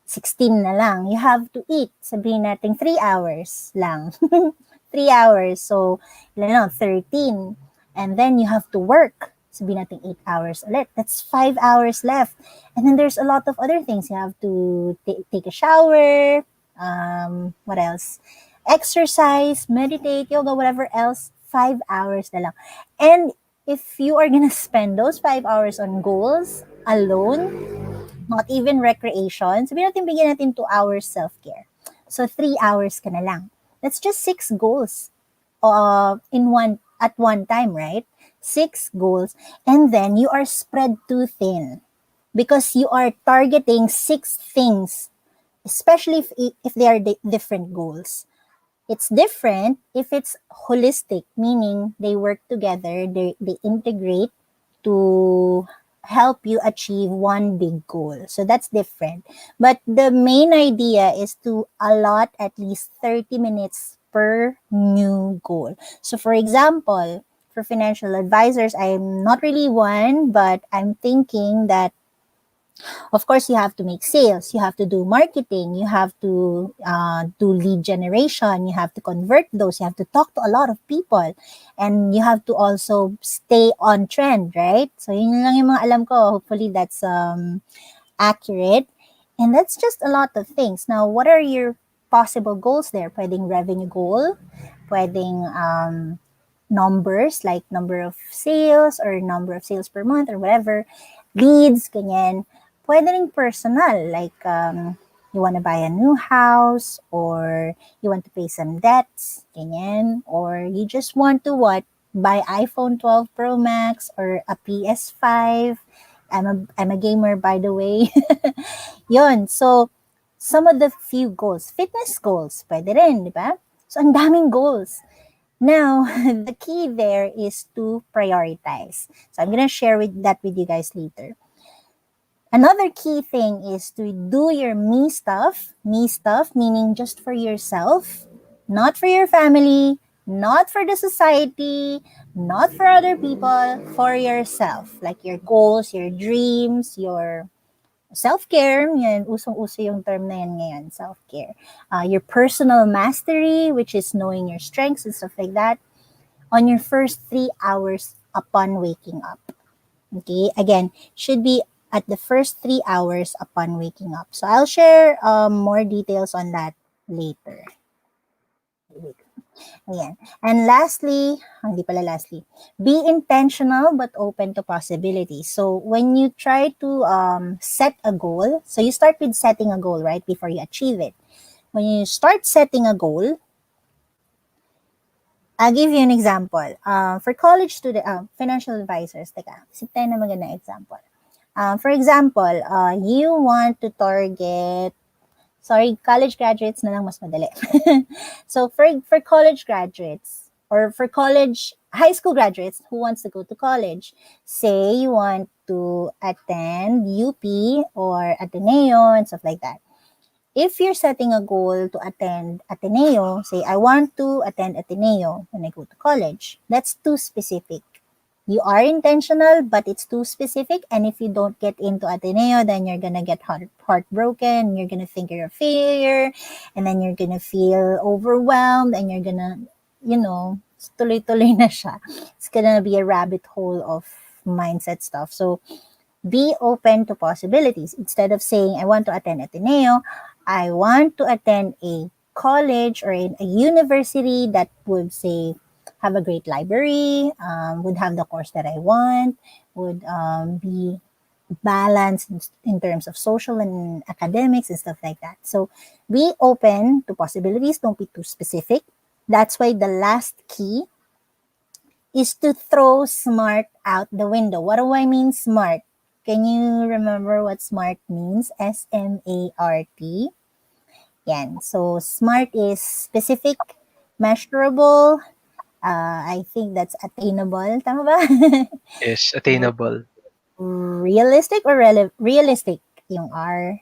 16 na lang. You have to eat. Sabihin natin 3 hours lang. 3 hours. So, ilan na? 13. And then you have to work. sabihin natin 8 hours ulit. That's 5 hours left. And then there's a lot of other things. You have to take a shower. What else? Exercise, meditate, yoga, whatever else. 5 hours na lang. And if you are gonna spend those 5 hours on goals alone, not even recreation, sabihin natin bigyan natin 2 hours self-care. So 3 hours ka na lang. That's just 6 goals at one time, right? 6 goals. And then you are spread too thin because you are targeting 6 things, especially if they are different goals. It's different if it's holistic, meaning they work together, they integrate to help you achieve one big goal. So that's different. But the main idea is to allot at least 30 minutes per new goal. So for example, for financial advisors, I'm not really one, but I'm thinking that of course, you have to make sales, you have to do marketing, you have to do lead generation, you have to convert those, you have to talk to a lot of people, and you have to also stay on trend, right? So, yun lang yung mga alam ko. Hopefully, that's accurate. And that's just a lot of things. Now, what are your possible goals there? Pwedeng revenue goal, pwedeng numbers, like number of sales or number of sales per month or whatever, leads, ganyan. Pwede rin personal, like you want to buy a new house or you want to pay some debts, ganyan. Or you just want to buy iPhone 12 Pro Max or a PS5. I'm a gamer, by the way. Yun. So, some of the few goals. Fitness goals, pwede rin, di ba? So, ang daming goals. Now, the key there is to prioritize. So, I'm gonna share that with you guys later. Another key thing is to do your me stuff, meaning just for yourself, not for your family, not for the society, not for other people, for yourself. Like your goals, your dreams, your self-care. Yan, usong-uso yung term na yan ngayon, self-care. Your personal mastery, which is knowing your strengths and stuff like that, on your first 3 hours upon waking up. Okay, again, should be at the first 3 hours upon waking up. So I'll share more details on that later. Ayan. And lastly, be intentional but open to possibilities. So when you try to set a goal, so you start with setting a goal, right, before you achieve it. When you start setting a goal, I'll give you an example. For college student, financial advisors, isip tayo na magandang example. For example, you want to target, college graduates na lang mas madali. So for college graduates or for high school graduates who wants to go to college, say you want to attend UP or Ateneo and stuff like that. If you're setting a goal to attend Ateneo, say, I want to attend Ateneo when I go to college, that's too specific. You are intentional, but it's too specific. And if you don't get into Ateneo, then you're going to get heartbroken. You're going to think you're a failure. And then you're going to feel overwhelmed. And you're going to, tuloy-tuloy na siya. It's going to be a rabbit hole of mindset stuff. So be open to possibilities. Instead of saying, I want to attend Ateneo, I want to attend a college or a university that would say, have a great library, would have the course that I want, would be balanced in terms of social and academics and stuff like that. So be open to possibilities. Don't be too specific. That's why the last key is to throw smart out the window. What do I mean smart? Can you remember what SMART means? S-M-A-R-T. Yan. So, SMART is specific, measurable. I think that's attainable. Tama ba? Yes, attainable. Realistic or realistic yung R.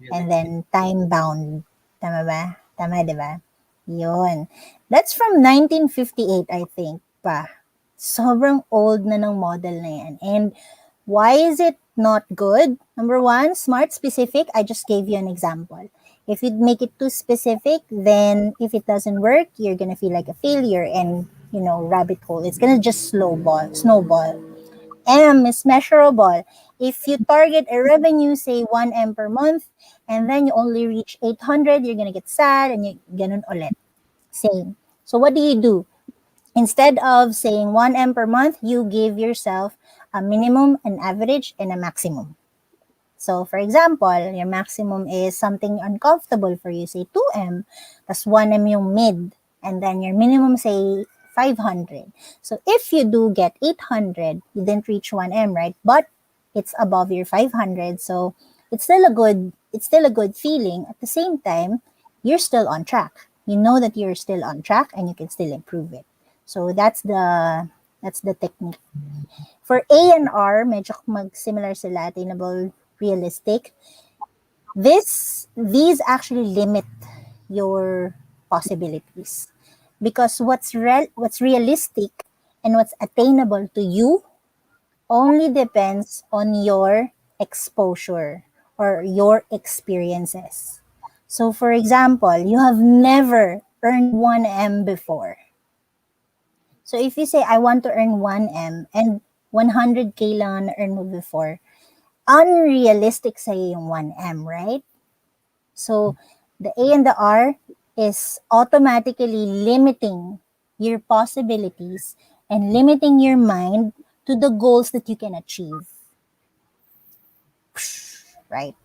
And then time-bound. Tama ba? Tama, di ba? Yun. That's from 1958, I think pa. Sobrang old na ng model na yan. And why is it not good? Number one, smart specific. I just gave you an example. If you make it too specific, then if it doesn't work, you're gonna feel like a failure and rabbit hole. It's gonna just snowball. M is measurable. If you target a revenue, say 1M per month, and then you only reach 800, you're gonna get sad, and you ganun ulit. Same. So what do? Instead of saying 1M per month, you give yourself a minimum, an average, and a maximum. So for example, your maximum is something uncomfortable for you, say 2M, plus 1M yung mid, and then your minimum, say 500. So if you do get 800, you didn't reach 1M, right? But it's above your 500, so it's still a good feeling. At the same time, you're still on track. You know that you're still on track and you can still improve it. So that's the technique. For A and R, medyo mag-similar sila, attainable, realistic. These actually limit your possibilities, because what's realistic and what's attainable to you only depends on your exposure or your experiences. So for example, you have never earned 1M before. So if you say, I want to earn 1M and 100K lang na earn mo before, unrealistic sa'yo yung 1M, right? So the A and the R is automatically limiting your possibilities and limiting your mind to the goals that you can achieve. Right?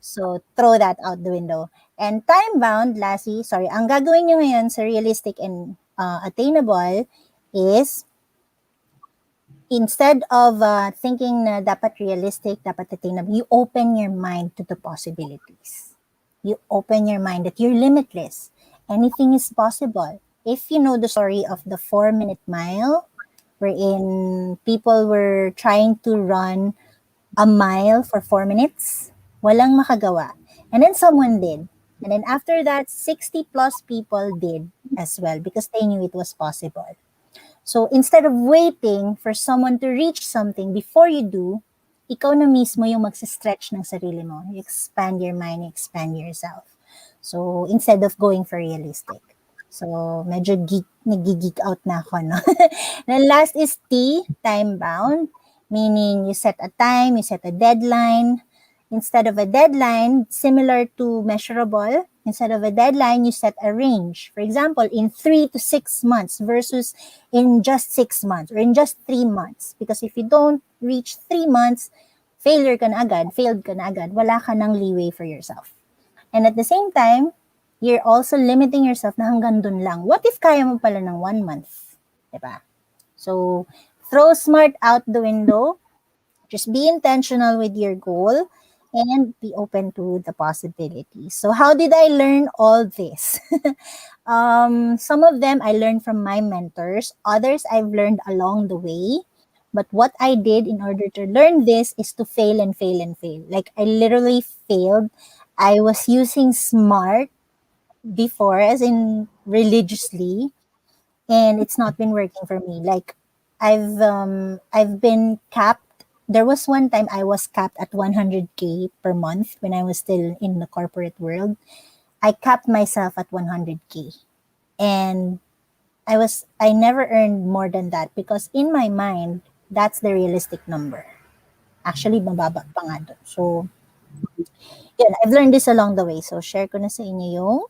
So throw that out the window. And time-bound, lastly, ang gagawin nyo ngayon sa realistic and attainable is, instead of thinking na dapat realistic, dapat attainable, you open your mind to the possibilities. You open your mind that you're limitless. Anything is possible. If you know the story of the 4-minute mile, wherein people were trying to run a mile for 4 minutes, walang makagawa. And then someone did. And then after that, 60 plus people did as well because they knew it was possible. So instead of waiting for someone to reach something before you do, ikaw na mismo yung magsa-stretch ng sarili mo. You expand your mind, you expand yourself. So instead of going for realistic. So medyo nag-geek out na ako, no? Then last is T, time-bound. Meaning you set a time, you set a deadline. Instead of a deadline, similar to measurable, instead of a deadline, you set a range. For example, in 3 to 6 months versus in just 6 months or in just 3 months. Because if you don't reach 3 months, failed ka na agad, wala ka ng leeway for yourself. And at the same time, you're also limiting yourself na hanggang dun lang. What if kaya mo pala ng 1 month? Diba? So, throw smart out the window. Just be intentional with your goal and be open to the possibilities. So how did I learn all this? Some of them I learned from my mentors. Others I've learned along the way. But what I did in order to learn this is to fail and fail and fail. Like I literally failed. I was using smart before, as in religiously, and it's not been working for me. Like I've been capped. There was one time I was capped at 100K per month when I was still in the corporate world. I capped myself at 100K. And I never earned more than that because in my mind, that's the realistic number. Actually, mababa pa nga doon. So, yun, I've learned this along the way. So, share ko na sa inyo yung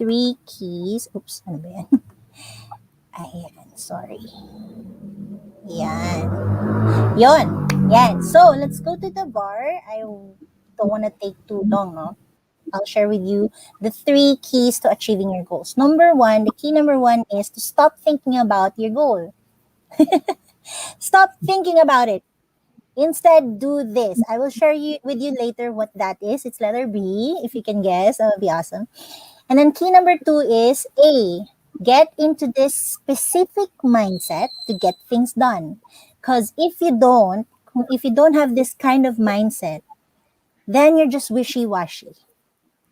3 keys. Oops, ano ba yan? Ayan, sorry. Yan. Yan. So, let's go to the bar. I don't want to take too long, no? I'll share with you the 3 keys to achieving your goals. The key number one is to stop thinking about your goal. Stop thinking about it. Instead, do this. I will share with you later what that is. It's letter B. If you can guess, that would be awesome. And then key number 2 is A. Get into this specific mindset to get things done. Because if you don't have this kind of mindset, then you're just wishy-washy.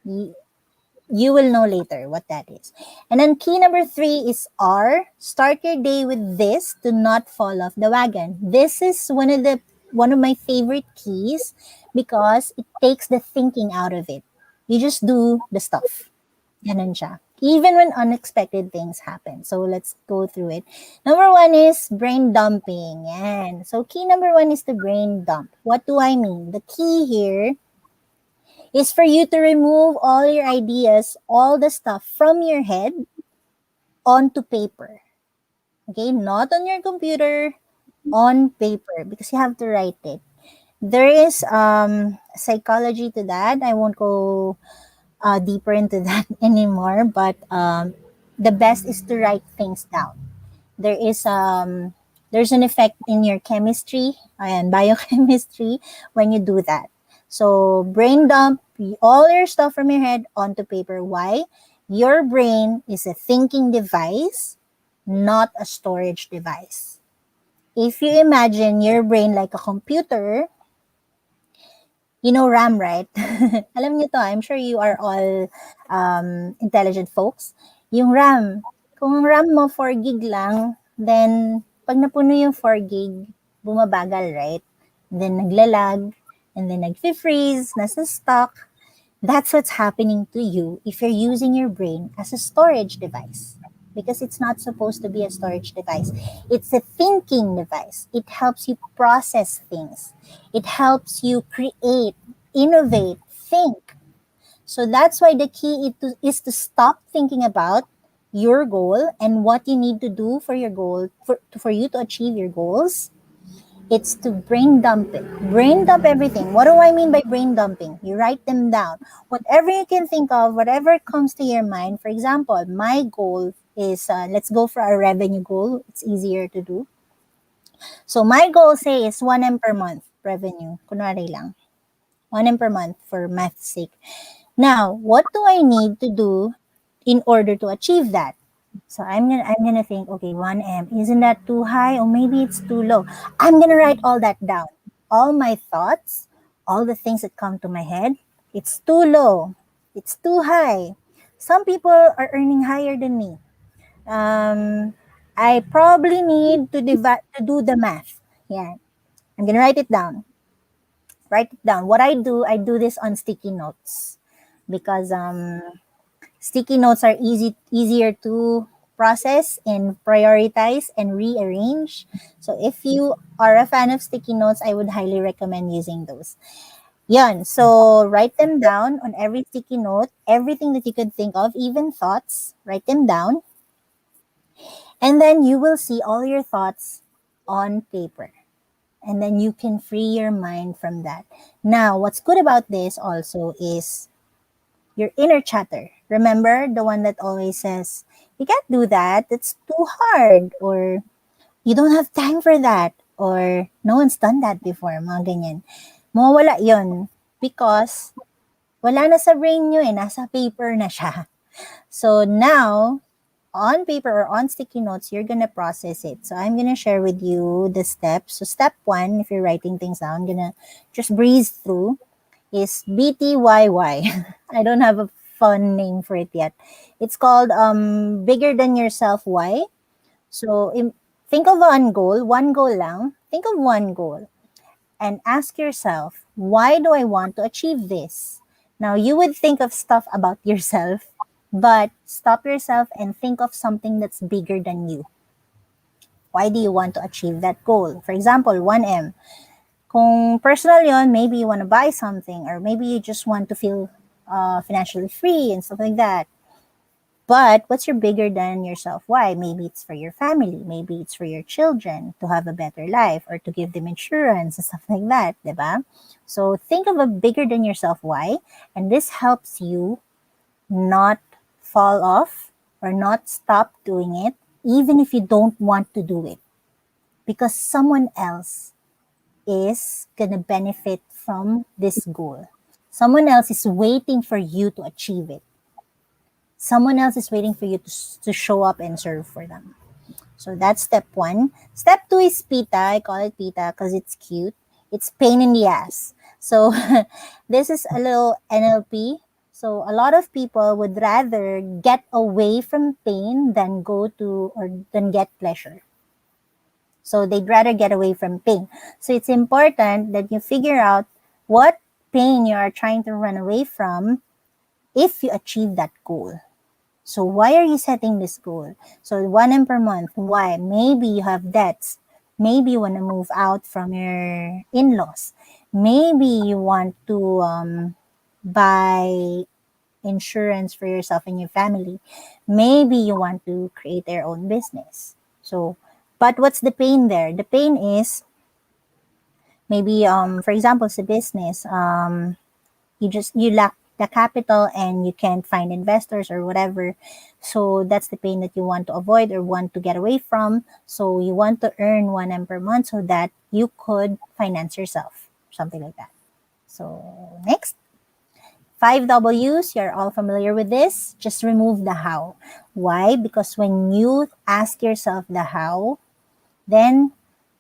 You will know later what that is. And then key number 3 is R. Start your day with this to not fall off the wagon. This is one of my favorite keys because it takes the thinking out of it. You just do the stuff. Ganun siya. even when unexpected things happen. So let's go through it. Number one is brain dumping. Yan. So key number one is the brain dump. What do I mean? The key here is for you to remove all your ideas, all the stuff from your head onto paper. Okay, not on your computer, on paper, because you have to write it. There is psychology to that. I won't go deeper into that anymore, but the best is to write things down. There is there's an effect in your chemistry and biochemistry when you do that. So brain dump all your stuff from your head onto paper. Why? Your brain is a thinking device, not a storage device. If you imagine your brain like a computer, you know RAM, right? Alam niyo to, I'm sure you are all intelligent folks. Yung RAM, kung ang RAM mo 4 gig lang, then pag napuno yung 4 gig, bumabagal, right? And then naglalag, and then nag-freeze, nasa stock. That's what's happening to you if you're using your brain as a storage device. Because it's not supposed to be a storage device. It's a thinking device. It helps you process things. It helps you create, innovate, think. So that's why the key is to stop thinking about your goal and what you need to do for your goal, for you to achieve your goals. It's to brain dump it. Brain dump everything. What do I mean by brain dumping? You write them down. Whatever you can think of, whatever comes to your mind. For example, my goal is, let's go for a revenue goal. It's easier to do. So my goal, say, is 1M per month revenue. Kunwari lang. 1M per month for math's sake. Now, what do I need to do in order to achieve that? So I'm gonna think, okay, 1M, isn't that too high? Or maybe it's too low. I'm gonna write all that down. All my thoughts, all the things that come to my head. It's too low. It's too high. Some people are earning higher than me. I probably need to do the math. Yeah. I'm gonna write it down. Write it down. What I do this on sticky notes because sticky notes are easier to process and prioritize and rearrange. So if you are a fan of sticky notes, I would highly recommend using those. Yan. So write them down on every sticky note, everything that you could think of, even thoughts, write them down. And then you will see all your thoughts on paper. And then you can free your mind from that. Now, what's good about this also is your inner chatter. Remember the one that always says, you can't do that, it's too hard, or you don't have time for that, or no one's done that before, mga ganyan. Mawawala yon because wala na sa brain nyo nasa paper na siya. So now, on paper or on sticky notes, you're gonna process it. So I'm gonna share with you the steps. So step 1, if you're writing things down, I'm gonna just breeze through, is BTYY. I don't have a fun name for it yet. It's called Bigger Than Yourself Why. So think of one goal lang. Think of one goal and ask yourself, why do I want to achieve this? Now, you would think of stuff about yourself, but stop yourself and think of something that's bigger than you. Why do you want to achieve that goal? For example, 1M. Kung personal yon, maybe you want to buy something, or maybe you just want to feel financially free and stuff like that. But what's your bigger than yourself why? Maybe it's for your family. Maybe it's for your children to have a better life or to give them insurance and stuff like that, diba? So think of a bigger than yourself why, and this helps you not fall off or not stop doing it, even if you don't want to do it, because someone else is gonna benefit from this goal. Someone else is waiting for you to achieve it. Someone else is waiting for you to show up and serve for them. So that's step 1. Step 2 is PITA. I call it PITA because it's cute. It's pain in the ass. So this is a little NLP. So a lot of people would rather get away from pain than get pleasure. So they'd rather get away from pain. So it's important that you figure out what pain you are trying to run away from if you achieve that goal. So why are you setting this goal? So 1M per month. Why? Maybe you have debts. Maybe you want to move out from your in-laws. Maybe you want to buy insurance for yourself and your family. Maybe you want to create your own business. So, but what's the pain there? The pain is maybe for example, it's a business. You lack the capital and you can't find investors or whatever. So that's the pain that you want to avoid or want to get away from. So you want to earn 1M per month so that you could finance yourself, something like that. So next. 5Ws, you're all familiar with this. Just remove the how. Why? Because when you ask yourself the how, then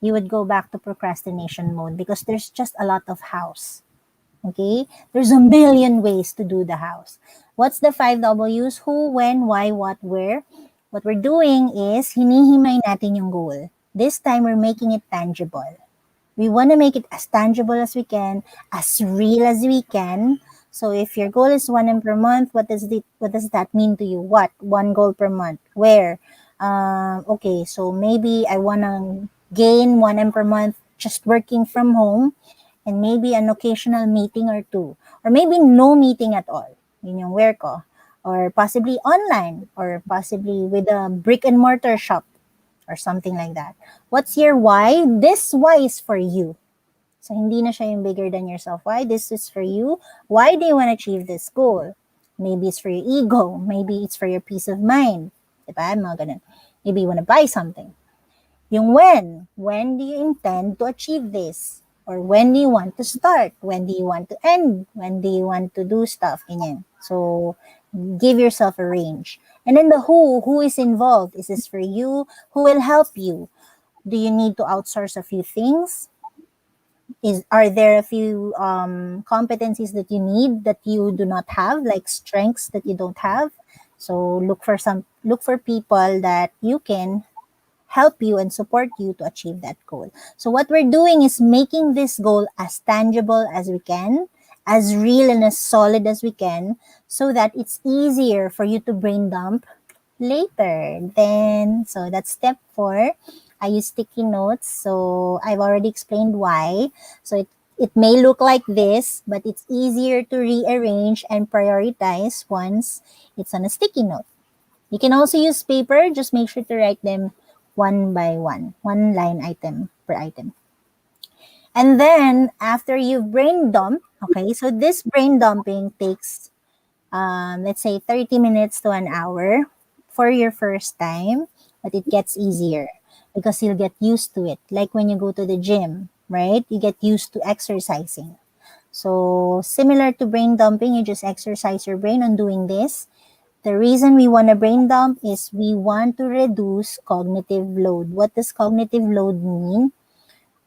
you would go back to procrastination mode because there's just a lot of hows. Okay? There's a million ways to do the hows. What's the 5Ws? Who, when, why, what, where? What we're doing is hinihimay natin yung goal. This time, we're making it tangible. We want to make it as tangible as we can, as real as we can. So if your goal is 1M per month, what does that mean to you? What? 1 goal per month. Where? Okay, so maybe I want to gain 1M per month just working from home and maybe an occasional meeting or two. Or maybe no meeting at all. Yun yung where ko. Or possibly online. Or possibly with a brick and mortar shop. Or something like that. What's your why? This why is for you. So, hindi na siya yung bigger than yourself. Why? This is for you. Why do you want to achieve this goal? Maybe it's for your ego. Maybe it's for your peace of mind. Diba? Mga ganun. Maybe you want to buy something. Yung when. When do you intend to achieve this? Or when do you want to start? When do you want to end? When do you want to do stuff? Ganyan. So, give yourself a range. And then the who is involved? Is this for you? Who will help you? Do you need to outsource a few things? Are there a few competencies that you need that you do not have, like strengths that you don't have? So look for people that you can help you and support you to achieve that goal. So what we're doing is making this goal as tangible as we can, as real and as solid as we can, so that it's easier for you to brain dump later. So that's step 4. I use sticky notes. So I've already explained why. So it may look like this, but it's easier to rearrange and prioritize once it's on a sticky note. You can also use paper. Just make sure to write them one by one line item per item. And then after you've brain dumped, okay, so this brain dumping takes, let's say 30 minutes to an hour for your first time, but it gets easier because you'll get used to it. Like when you go to the gym, right? You get used to exercising. So similar to brain dumping, you just exercise your brain on doing this. The reason we want to brain dump is we want to reduce cognitive load. What does cognitive load mean?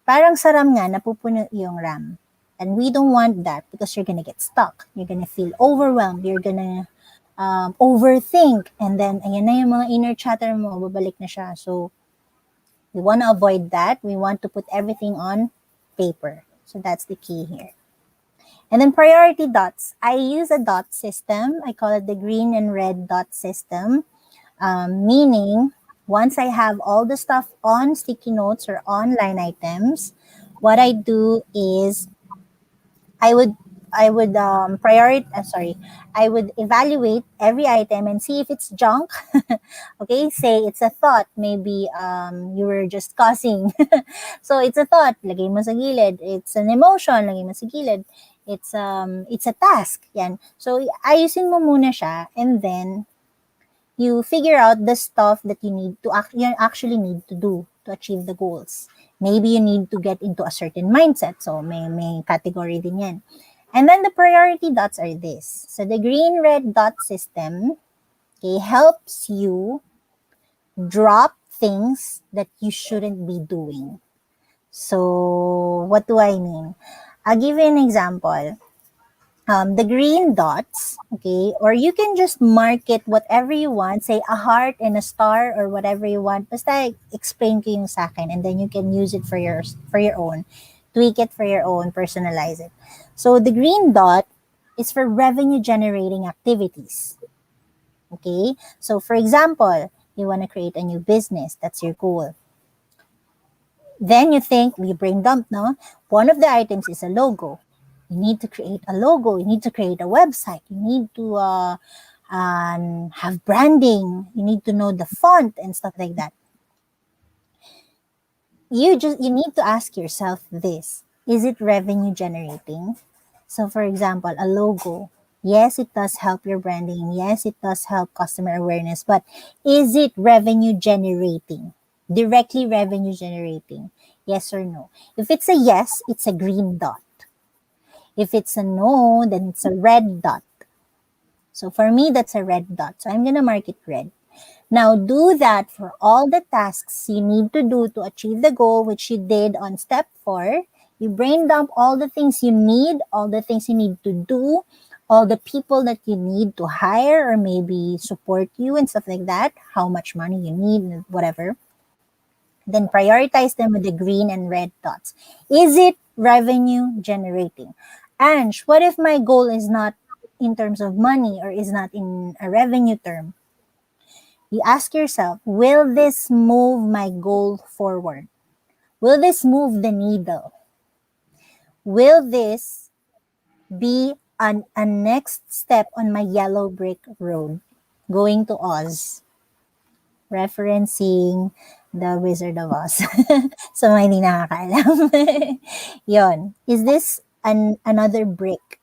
Parang sa RAM nga, napupuno yung RAM. And we don't want that because you're gonna get stuck. You're gonna feel overwhelmed. You're gonna overthink. And then, ayan na yung mga inner chatter mo, babalik na siya. So, we want to avoid that. We want to put everything on paper. So, that's the key here. And then priority dots. I use a dot system. I call it the green and red dot system. Meaning, once I have all the stuff on sticky notes or on line items, what I do is I would evaluate every item and see if it's junk. Okay, say it's a thought. Maybe you were just causing. So it's a thought, lagay mo sa gilid. It's an emotion, lagay mo sa gilid. It's a task. Yan. So ayusin mo muna siya and then you figure out the stuff that you actually need to do to achieve the goals. Maybe you need to get into a certain mindset. So may category din yan. And then the priority dots are this. So the green-red dot system, okay, helps you drop things that you shouldn't be doing. So what do I mean? I'll give you an example. The green dots, okay, or you can just mark it whatever you want, say a heart and a star or whatever you want. Basta explain ko yung sa akin and then you can use it for your own. Tweak it for your own, personalize it. So the green dot is for revenue generating activities. Okay? So for example, you want to create a new business. That's your goal. Then you think, we Braindump, no? One of the items is a logo. You need to create a logo. You need to create a website. You need to have branding. You need to know the font and stuff like that. You need to ask yourself this: is it revenue generating? So for example, a logo. Yes, it does help your branding. Yes, it does help customer awareness. But is it revenue generating? Directly revenue generating? Yes or no? If it's a yes, it's a green dot. If it's a no, then it's a red dot. So for me, that's a red dot. So I'm going to mark it red. Now do that for all the tasks you need to do to achieve the goal, which you did on step 4. You brain dump all the things you need, all the things you need to do, all the people that you need to hire or maybe support you and stuff like that, how much money you need, whatever. Then prioritize them with the green and red dots. Is it revenue generating? Ange, what if my goal is not in terms of money or is not in a revenue term? You ask yourself, will this move my goal forward? Will this move the needle? Will this be a next step on my yellow brick road going to Oz? Referencing the Wizard of Oz. So, hindi nakakaalam. Yon. Is this another brick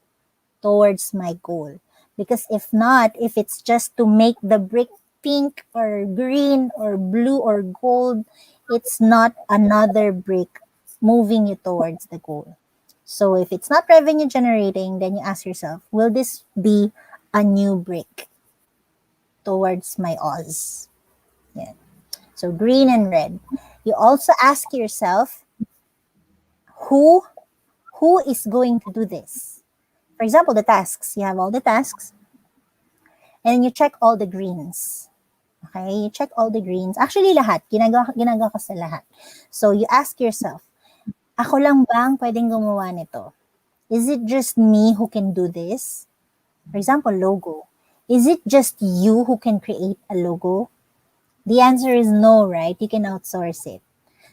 towards my goal? Because if not, if it's just to make the brick pink or green or blue or gold, it's not another brick moving you towards the goal. So if it's not revenue generating, then you ask yourself, will this be a new brick towards my Oz? Yeah. So green and red. You also ask yourself, who is going to do this? For example, the tasks. You have all the tasks. And you check all the greens. Okay? You check all the greens. Actually, lahat. Ginagawa ko sa lahat. So, you ask yourself, ako lang ba ang pwedeng gumawa nito? Is it just me who can do this? For example, logo. Is it just you who can create a logo? The answer is no, right? You can outsource it.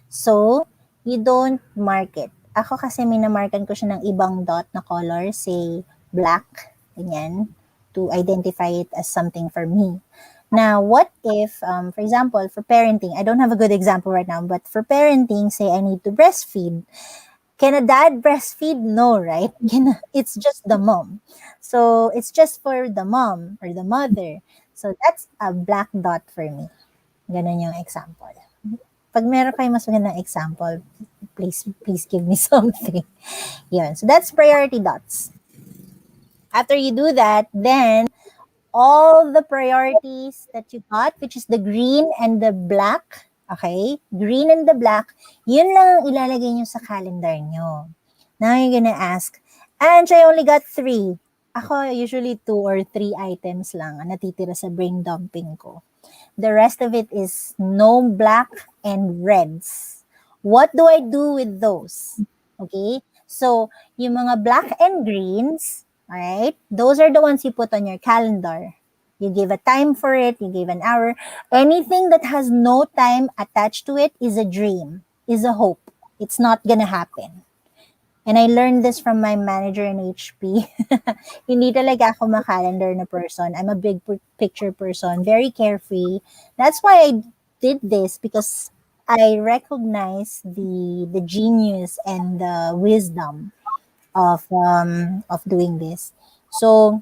So, you don't mark it. Ako kasi minamarkan ko siya ng ibang dot na color, say black, ganyan, to identify it as something for me. Now, what if, for example, for parenting, I don't have a good example right now, but for parenting, say I need to breastfeed. Can a dad breastfeed? No, right? It's just the mom. So, it's just for the mom or the mother. So, that's a black dot for me. Ganun yung example. Pag meron kayo mas magandang example, please give me something. Yun. So, that's priority dots. After you do that, then all the priorities that you got, which is the green and the black, okay? Green and the black, yun lang ang ilalagay nyo sa calendar nyo. Now you're gonna ask, Ange, I only got 3. Ako, usually 2 or 3 items lang ang natitira sa brain dumping ko. The rest of it is no black and reds. What do I do with those? Okay? So, yung mga black and greens, alright, those are the ones you put on your calendar. You give a time for it, you give an hour. Anything that has no time attached to it is a dream, is a hope. It's not gonna happen. And I learned this from my manager in HP. Hindi talaga ako ma-calendar na person. I'm a big picture person, very carefree. That's why I did this, because I recognize the genius and the wisdom of doing this. So,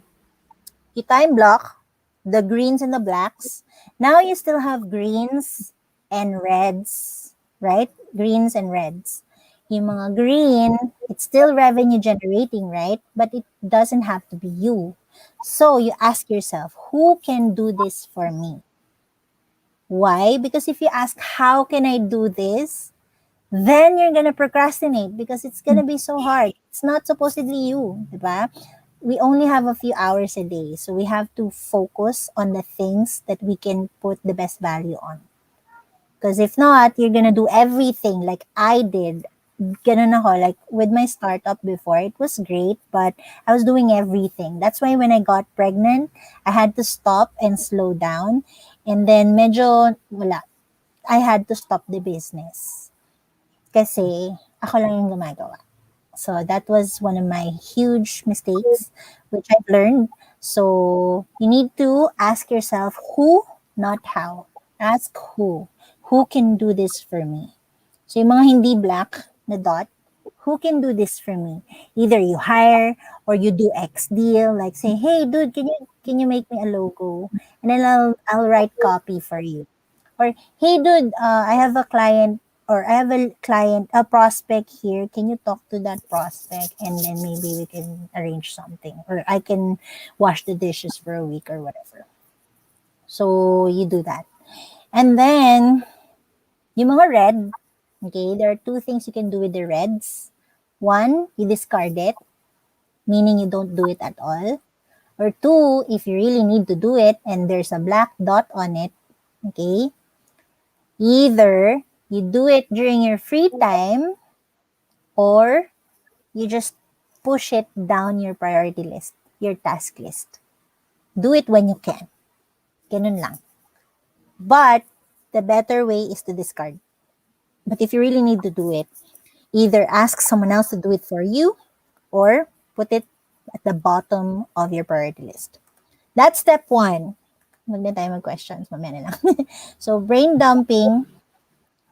you time block the greens and the blacks. Now you still have greens and reds, right? Greens and reds. Yung mga green, it's still revenue generating, right? But it doesn't have to be you. So you ask yourself, who can do this for me? Why? Because if you ask, how can I do this? Then you're gonna procrastinate because it's gonna be so hard. It's not supposedly you, diba? We only have a few hours a day. So we have to focus on the things that we can put the best value on. Because if not, you're gonna do everything like I did ganun ako, like with my startup before, it was great, but I was doing everything. That's why when I got pregnant, I had to stop and slow down. And then medyo wala. I had to stop the business. Kasi ako lang yung gumagawa. So that was one of my huge mistakes, which I've learned. So you need to ask yourself who, not how. Ask who. Who can do this for me? So yung mga hindi black na dot, who can do this for me? Either you hire or you do X deal, like say, hey dude, can you make me a logo? And then I'll write copy for you. Or hey dude, I have a client or I have a client, a prospect here. Can you talk to that prospect and then maybe we can arrange something, or I can wash the dishes for a week or whatever. So you do that. And then yung mga red, okay, there are two things you can do with the reds. One, you discard it, meaning you don't do it at all. Or two, if you really need to do it and there's a black dot on it, okay, either you do it during your free time or you just push it down your priority list, your task list. Do it when you can. Ganun lang. But the better way is to discard. But if you really need to do it, either ask someone else to do it for you or put it at the bottom of your priority list. That's step one. Huwag na tayo mag-questions. Mamaya na lang. So, brain dumping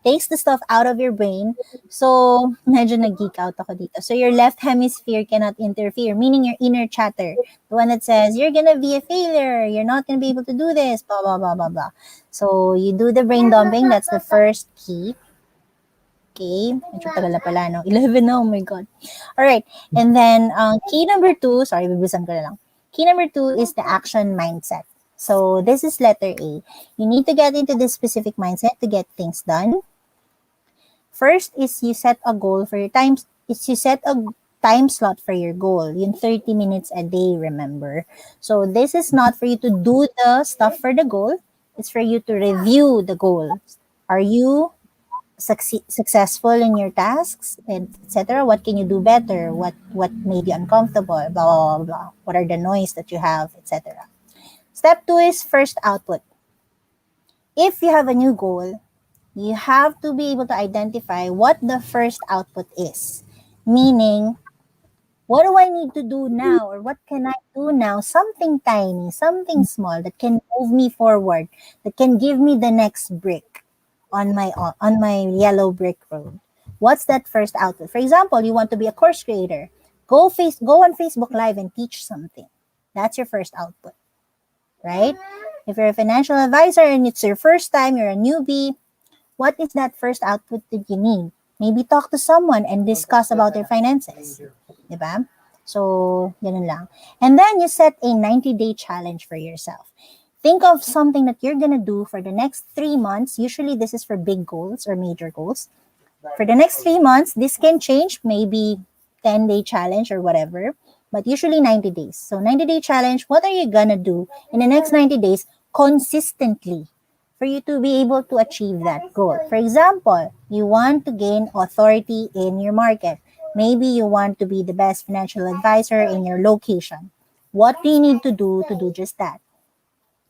takes the stuff out of your brain. So, medyo nag-geek out ako dito. So, your left hemisphere cannot interfere, meaning your inner chatter. The one that says, you're gonna be a failure. You're not gonna be able to do this, blah, blah, blah, blah, blah. So, you do the brain dumping. That's the first key. Okay. Medyo tagal na pala, no? 11 na, oh my God. All right. And then, key number 2, sorry, bibisan ko na lang. Key number 2 is the action mindset. So, this is letter A. You need to get into this specific mindset to get things done. First is you set a goal for your time. You set a time slot for your goal. Yung 30 minutes a day, remember. So, this is not for you to do the stuff for the goal. It's for you to review the goal. Are you successful in your tasks, etc.? What can you do better? What made you uncomfortable? Blah, blah, blah, blah. What are the noise that you have, etc.? Step 2 is first output. If you have a new goal, you have to be able to identify what the first output is. Meaning, what do I need to do now, or what can I do now? Something tiny, something small that can move me forward, that can give me the next brick on my yellow brick road. What's that first output? For example, you want to be a course creator. Go on Facebook Live and teach something. That's your first output, right? If you're a financial advisor and it's your first time, you're a newbie, what is that first output that you need? Maybe talk to someone and discuss about their finances. Diba? So, ganun lang. And then you set a 90-day challenge for yourself. Think of something that you're going to do for the next 3 months. Usually this is for big goals or major goals. For the next 3 months, this can change, maybe 10-day challenge or whatever, but usually 90 days. So 90-day challenge, what are you going to do in the next 90 days consistently for you to be able to achieve that goal? For example, you want to gain authority in your market. Maybe you want to be the best financial advisor in your location. What do you need to do just that?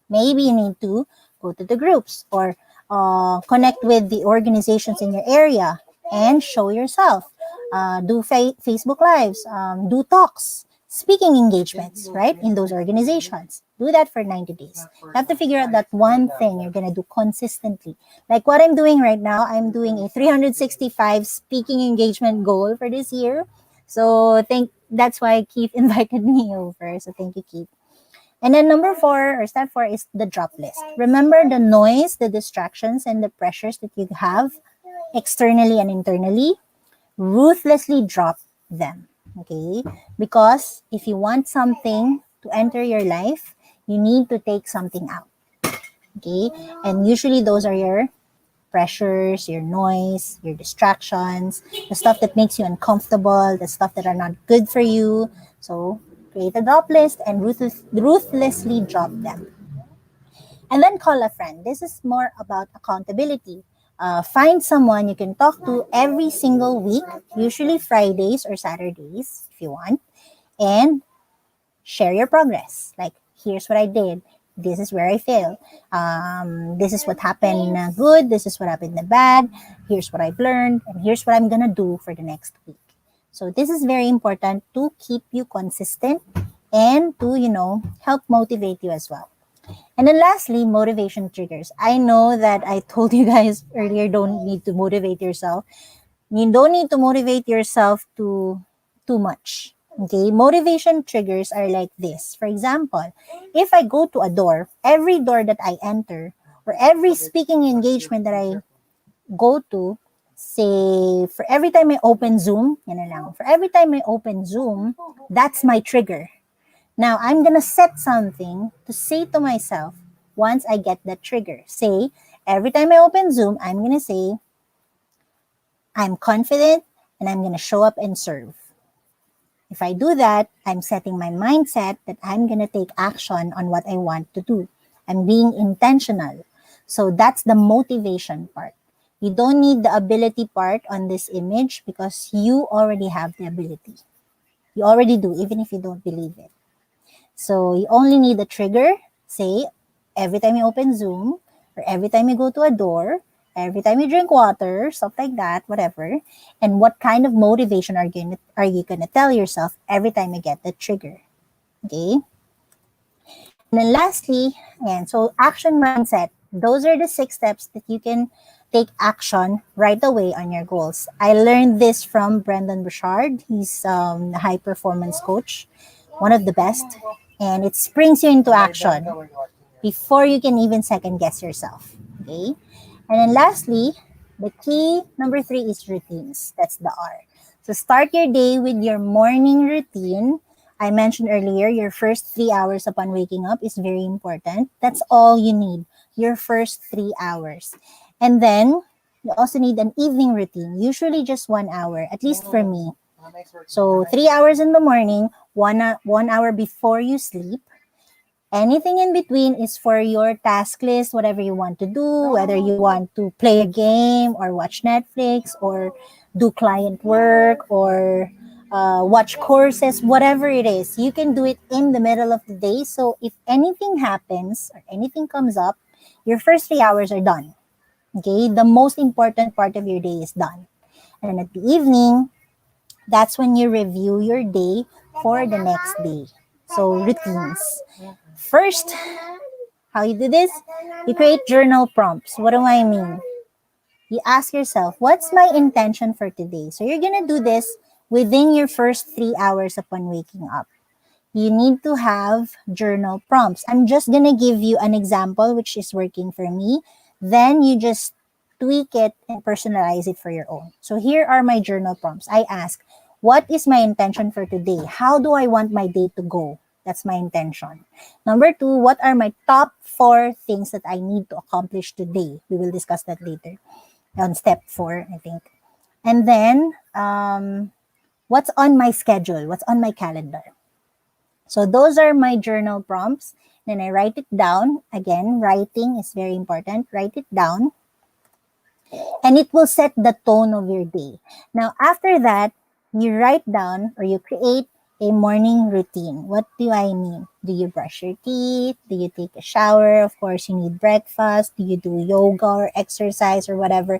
Maybe you need to go to the groups or connect with the organizations in your area and show yourself. Do Facebook Lives, do talks, speaking engagements, right, in those organizations. Do that for 90 days. You have to figure out that one thing you're going to do consistently. Like what I'm doing right now, I'm doing a 365 speaking engagement goal for this year. So that's why Keith invited me over. So thank you, Keith. And then step 4 is the drop list. Remember the noise, the distractions, and the pressures that you have externally and internally. Ruthlessly drop them, okay? Because if you want something to enter your life, you need to take something out, okay? And usually those are your pressures, your noise, your distractions, the stuff that makes you uncomfortable, the stuff that are not good for you. So create a drop list and ruthlessly drop them. And then call a friend. This is more about accountability. Find someone you can talk to every single week, usually Fridays or Saturdays if you want, and share your progress. Like, here's what I did. This is where I failed. This is what happened good. This is what happened bad. Here's what I've learned. And here's what I'm going to do for the next week. So this is very important to keep you consistent and to, help motivate you as well. And then lastly, motivation triggers. I know that I told you guys earlier, don't need to motivate yourself. You don't need to motivate yourself too much. Okay, motivation triggers are like this. For example, if I go to a door, every door that I enter, or every speaking engagement that I go to, say, for every time I open Zoom, for every time I open Zoom, that's my trigger. Now, I'm going to set something to say to myself once I get that trigger. Say, every time I open Zoom, I'm going to say, I'm confident and I'm going to show up and serve. If I do that, I'm setting my mindset that I'm going to take action on what I want to do. I'm being intentional. So that's the motivation part. You don't need the ability part on this image because you already have the ability. You already do, even if you don't believe it. So you only need the trigger, say, every time you open Zoom, or every time you go to a door, every time you drink water, stuff like that, whatever. And what kind of motivation are you gonna tell yourself every time you get the trigger? Okay. And then lastly, so action mindset. Those are the 6 steps that you can take action right away on your goals. I learned this from Brendan Bouchard. He's a high performance coach, one of the best. And it springs you into action before you can even second guess yourself. Okay. And then lastly, the key number 3 is routines. That's the R. So start your day with your morning routine. I mentioned earlier, your first 3 hours upon waking up is very important. That's all you need, your first 3 hours. And then you also need an evening routine, usually just 1 hour, at least for me. So 3 hours in the morning, 1 hour before you sleep. Anything in between is for your task list, whatever you want to do, whether you want to play a game or watch Netflix or do client work or watch courses, whatever it is. You can do it in the middle of the day. So if anything happens or anything comes up, your first 3 hours are done. Okay, the most important part of your day is done. And then at the evening, that's when you review your day for the next day. So routines. First, how you do this? You create journal prompts. What do I mean? You ask yourself, what's my intention for today? So you're going to do this within your first 3 hours upon waking up. You need to have journal prompts. I'm just going to give you an example which is working for me. Then you just tweak it and personalize it for your own. So here are my journal prompts. I ask, what is my intention for today? How do I want my day to go? That's my intention. Number 2, what are my top 4 things that I need to accomplish today? We will discuss that later on step 4, I think. And then, what's on my schedule? What's on my calendar? So those are my journal prompts. Then I write it down. Again, writing is very important. Write it down. And it will set the tone of your day. Now, after that, you write down or you create a morning routine. What do I mean? Do you brush your teeth? Do you take a shower? Of course, you need breakfast. Do you do yoga or exercise or whatever?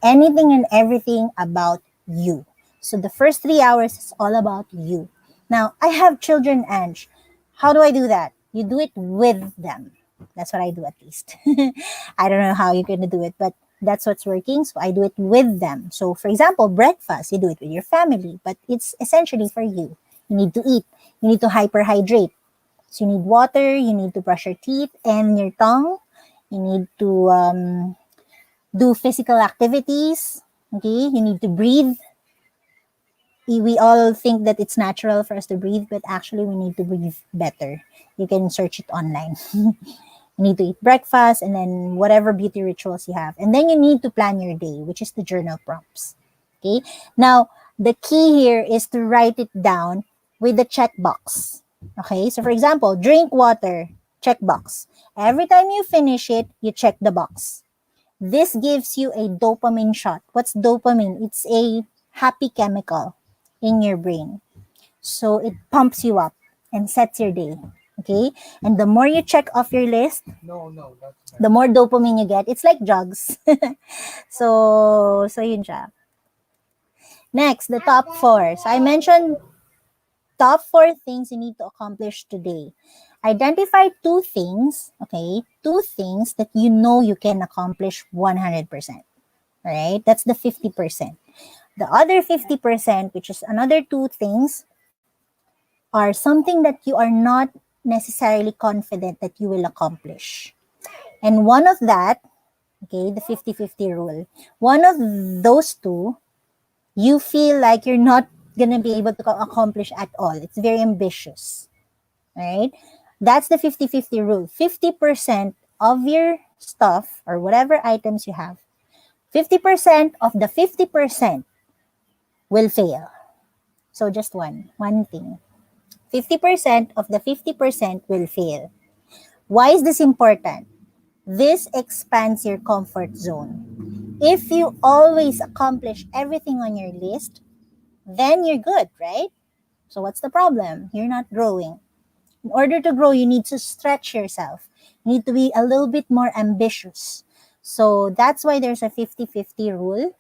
Anything and everything about you. So the first 3 hours is all about you. Now, I have children, Ange. How do I do that? You do it with them. That's what I do, at least. I don't know how you're going to do it, but that's what's working. So I do it with them. So for example, breakfast, you do it with your family, but it's essentially for you. You need to eat. You need to hyperhydrate. So you need water. You need to brush your teeth and your tongue. You need to do physical activities. Okay. You need to breathe. We all think that it's natural for us to breathe, but actually we need to breathe better. You can search it online. You need to eat breakfast and then whatever beauty rituals you have. And then you need to plan your day, which is the journal prompts. Okay. Now, the key here is to write it down with the checkbox. Okay. So for example, drink water, checkbox. Every time you finish it, you check the box. This gives you a dopamine shot. What's dopamine? It's a happy chemical in your brain. So it pumps you up and sets your day. Okay? And the more you check off your list, the more dopamine you get. It's like drugs. So yun siya. Next, the top 4. So I mentioned top 4 things you need to accomplish today. Identify 2 things, okay? 2 things that you know you can accomplish 100%. All right? That's the 50%. The other 50%, which is another 2 things, are something that you are not necessarily confident that you will accomplish. And one of that, okay, the 50-50 rule, one of those 2, you feel like you're not going to be able to accomplish at all. It's very ambitious, right? That's the 50-50 rule. 50% of your stuff or whatever items you have, 50% of the 50% will fail. So just one thing. 50% of the 50% will fail. Why is this important? This expands your comfort zone. If you always accomplish everything on your list, then you're good, right? So what's the problem? You're not growing. In order to grow, you need to stretch yourself. You need to be a little bit more ambitious. So that's why there's a 50-50 rule.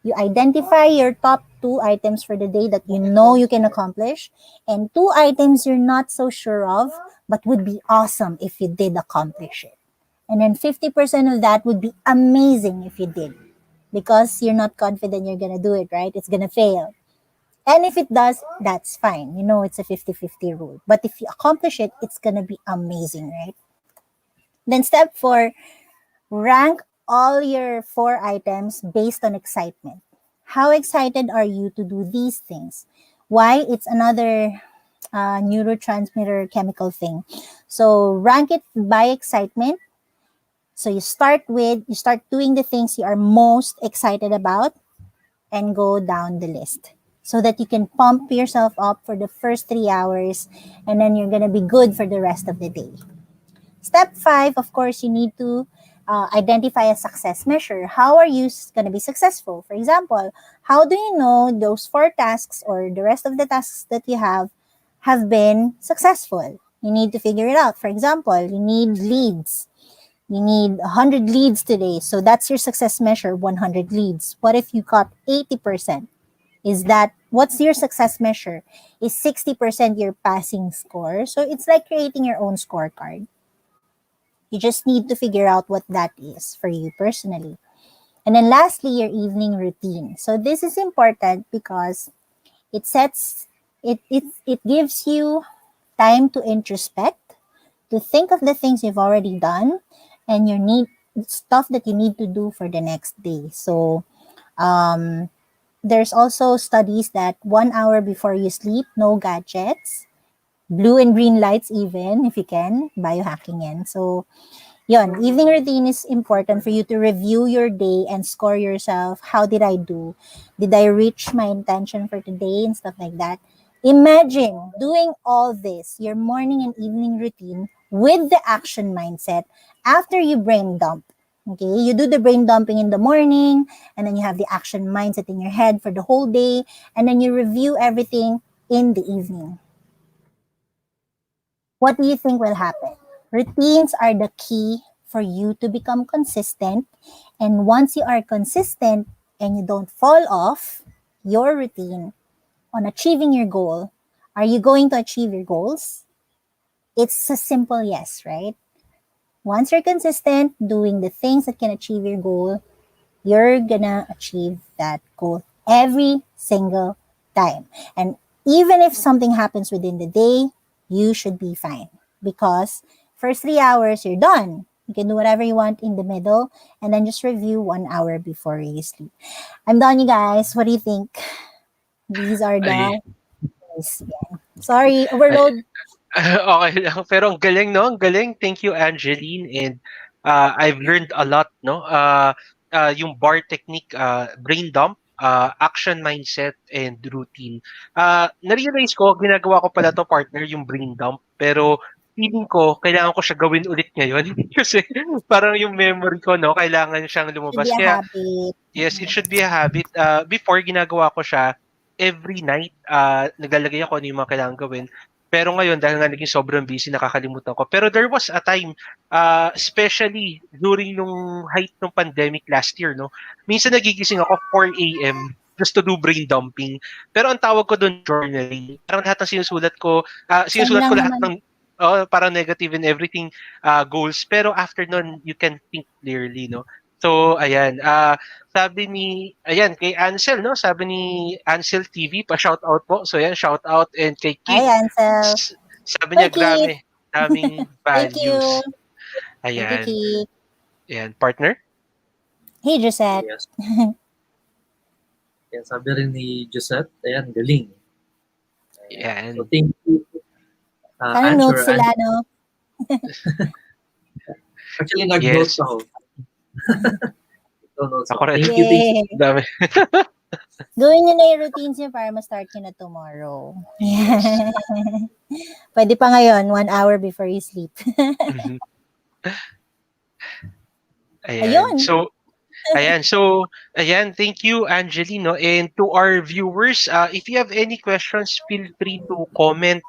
You identify your top 2 items for the day that you know you can accomplish, and 2 items you're not so sure of, but would be awesome if you did accomplish it. And then 50% of that would be amazing if you did, because you're not confident you're going to do it, right? It's going to fail. And if it does, that's fine. You know, it's a 50-50 rule. But if you accomplish it, it's going to be amazing, right? Then step 4, rank all your 4 items based on excitement. How excited are you to do these things? Why? It's another neurotransmitter chemical thing. So rank it by excitement. So you start doing the things you are most excited about and go down the list so that you can pump yourself up for the first 3 hours, and then you're going to be good for the rest of the day. Step 5, of course, you need to identify a success measure. How are you going to be successful? For example, how do you know those 4 tasks or the rest of the tasks that you have been successful? You need to figure it out. For example, you need leads. You need 100 leads today. So that's your success measure, 100 leads. What if you got 80%? What's your success measure? Is 60% your passing score? So it's like creating your own scorecard. You just need to figure out what that is for you personally. And then lastly, your evening routine. So this is important because it gives you time to introspect, to think of the things you've already done, and stuff that you need to do for the next day. So there's also studies that 1 hour before you sleep, no gadgets, blue and green lights even, if you can, biohacking yan. So yun, evening routine is important for you to review your day and score yourself. How did I do? Did I reach my intention for today and stuff like that? Imagine doing all this, your morning and evening routine, with the action mindset after you brain dump. Okay, you do the brain dumping in the morning, and then you have the action mindset in your head for the whole day, and then you review everything in the evening. What do you think will happen? Routines are the key for you to become consistent, and once you are consistent and you don't fall off your routine on achieving your goal, are you going to achieve your goals? It's a simple yes, right? Once you're consistent doing the things that can achieve your goal, you're gonna achieve that goal every single time. And even if something happens within the day, you should be fine, because first 3 hours, you're done. You can do whatever you want in the middle, and then just review 1 hour before you sleep. I'm done, you guys. What do you think? These are the... Sorry, overload. Okay lang. Pero ang galing, no? Ang galing. Thank you, Angeline. And I've learned a lot, no? Yung bar technique, brain dump, action mindset, and routine. Na-realize ko, ginagawa ko pala to, partner, yung brain dump. Pero feeling ko, kailangan ko siya gawin ulit ngayon. Kasi parang yung memory ko, no, kailangan siyang Should lumabas. be a Kaya, habit. yes, it should be a habit. Before, ginagawa ko siya every night. Naglalagay ako ano yung mga kailangan gawin. Pero ngayon, dahil nga naging sobrang busy, nakakalimutan ko. Pero there was a time, especially during nung height ng pandemic last year, no, minsan nagigising ako 4 a.m. just to do brain dumping. Pero ang tawag ko doon journaling. Parang lahat ng sinusulat ko, Same sinusulat lang ko lahat naman. ng parang negative and everything goals. Pero after nun, you can think clearly, no? So, ayan. Sabi ni, ayan, kay Ansel, no? Sabi ni Ansel TV, pa-shout out po. So, ayan, shout out. And kay Hi, Keith, Ansel. sabi niya, Hi, Keith. daming Thank you. values. Thank you, Ayan. Keith. Ayan, partner? Hey, Josette. Yes. Kaya sabi rin ni Josette, ayan, galing. Ayan. So, thank you. Sana Ange notes or sila, Ange. no? Actually, nag-note Yes. ako. So, Ako rin. thank you. Yay. Dami. Gawin nyo na yung routines nyo para ma-start nyo na tomorrow. Yes. Pwede pa ngayon, 1 hour before you sleep. Mhm. Ayan. Ayun. So, ayan, thank you, Angeline, no? And to our viewers, if you have any questions, feel free to comment.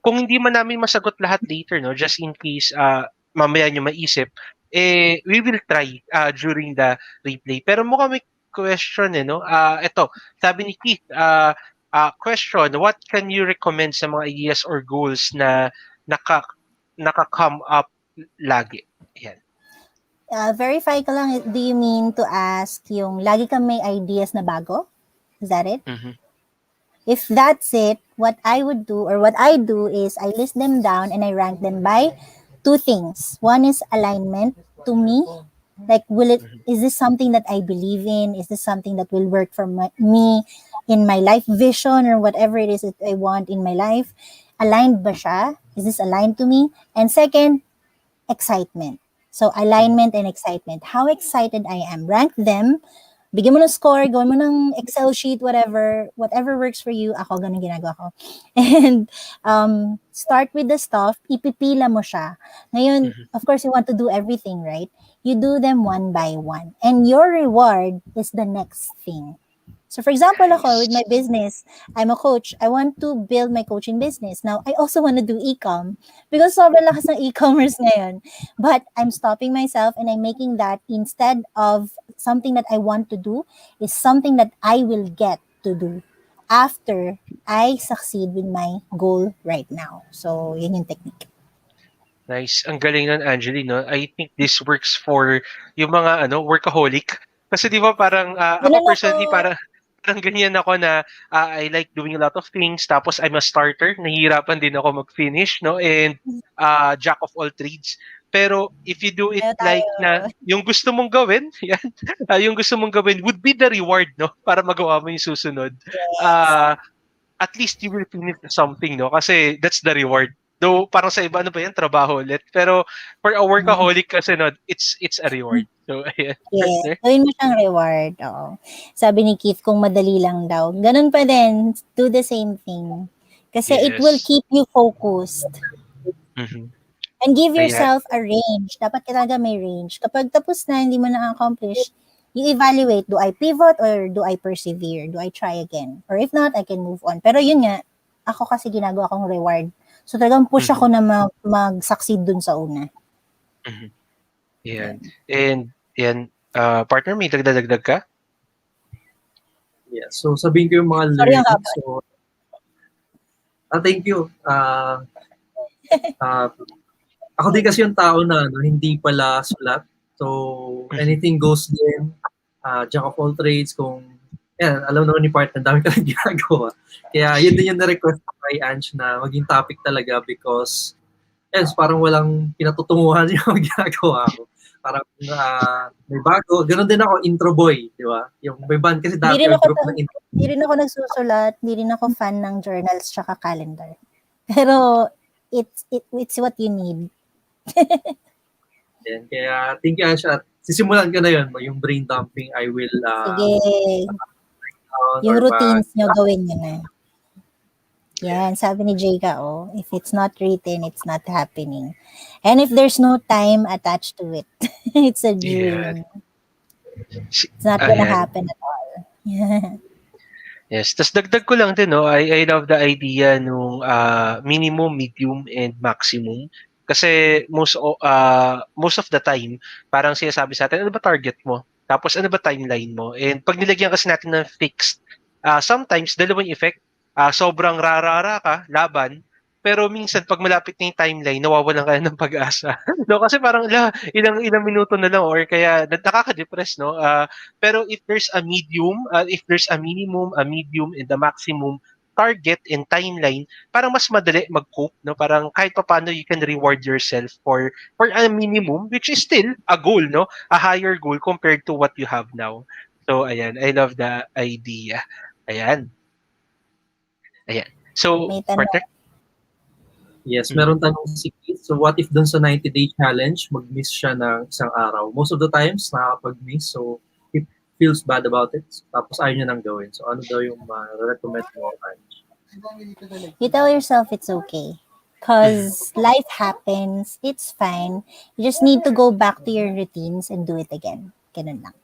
Kung hindi man namin masagot lahat later, no, just in case mamaya nyo maisip, we will try during the replay. Pero mukhang may question, no? Ito, sabi ni Keith, question, what can you recommend sa mga ideas or goals na naka-come up lagi? Ayan. Verify ko lang, do you mean to ask yung lagi kang may ideas na bago? Is that it? Mhm. If that's it, what I would do or what I do is I list them down and I rank them by 2 things. One is alignment to me. Like, is this something that I believe in? Is this something that will work for me in my life vision or whatever it is that I want in my life? Aligned ba siya? Is this aligned to me? And second, excitement. So, alignment and excitement. How excited I am. Rank them. Bigyan mo ng score, gawin mo ng Excel sheet, whatever works for you. Ako, ganun ginagawa ko. And start with the stuff, ipipila mo siya. Ngayon, of course, you want to do everything, right? You do them one by one. And your reward is the next thing. So, for example, ako, with my business, I'm a coach. I want to build my coaching business. Now, I also want to do e-com because sobrang lakas ng e-commerce ngayon. But I'm stopping myself and I'm making that instead of something that I want to do is something that I will get to do after I succeed with my goal right now. So, yun yung technique. Nice. Ang galing nun, Angeline, no? I think this works for yung mga workaholic. Kasi di ba parang ako Ganun personally ako. parang ganyan ako na I like doing a lot of things tapos I'm a starter. Nahihirapan din ako mag-finish, no? And jack of all trades. Pero if you do it Tayo. like na yung gusto mong gawin, yan, yung gusto mong gawin would be the reward, no? Para magawa mo yung susunod. At least you will finish something, no? Kasi that's the reward. Though parang sa iba, ano ba yan? Trabaho ulit. Pero for a workaholic kasi, no, it's a reward. So, ayan. Yes, gawin mo siyang reward. Oo. Sabi ni Keith, kung madali lang daw. Ganun pa din, do the same thing. Kasi it will Yes. keep you focused. Mhm. And give Ayan. yourself a range. Dapat talaga may range. Kapag tapos na, hindi mo na-accomplish, you evaluate, do I pivot or do I persevere? Do I try again? Or if not, I can move on. Pero yun nga, ako kasi ginagawa kong reward. So talagang push ako na mag-succeed dun sa una. Mhm. Yan. And yan, partner, may dagdag ka? Yeah, so sabihin ko yung mga Sorry, ang learnings. haba. So, thank you. Ako din kasi yung tao na hindi pala sulat. So, anything goes din. Jack of all trades. Kung, alam naman ni partner, dami ka lang ginagawa. Kaya yun din yung na-request kay Ange na maging topic talaga because parang walang pinatutunguhan yung ginagawa ko. Parang may bago. Ganon din ako, intro boy, di ba? Yung may band kasi dati yung group ng intro. Hindi rin ako nagsusulat, hindi rin ako fan ng journals tsaka calendar. Pero it's what you need. Kaya thank you, Ange. At sisimulan ko na yun, yung brain dumping. I will Sige. Yung routines nyo, gawin nyo na. Yan, sabi ni Jayka, if it's not written, it's not happening. And if there's no time attached to it, it's a Yeah. dream. It's not gonna Ayan. happen at all. Yeah. Yes, tas dagdag ko lang din 'no, I love the idea nung, minimum, medium, and maximum. Kasi most of the time parang sinasabi sa'tin, "Ano ba target mo? Tapos ano ba timeline mo?" And 'pag nilagyan kasi natin ng fixed, sometimes dalawang effect, sobrang rarara ka, laban, pero minsan 'pag malapit na yung timeline nawawalan ka na ng pag-asa 'no, kasi parang, ilang ilang minuto na lang or kaya nakaka-depress 'no, pero if there's a medium, if there's a minimum, a medium, and a maximum target and timeline, parang mas madali mag-cope, no? Parang kahit papaano you can reward yourself for a minimum, which is still a goal, no? A higher goal compared to what you have now. So, ayan, I love the idea. Ayan. Ayan. So, May tanong. partner? Yes, meron tanong si Keith. So what if dun sa 90-day challenge, mag-miss siya ng isang araw? Most of the times, nakakapag-miss. So he feels bad about it. Tapos ayaw niya nang gawin. So ano daw yung recommend mo? You tell yourself it's okay. Because life happens, it's fine. You just need to go back to your routines and do it again. Ganun lang.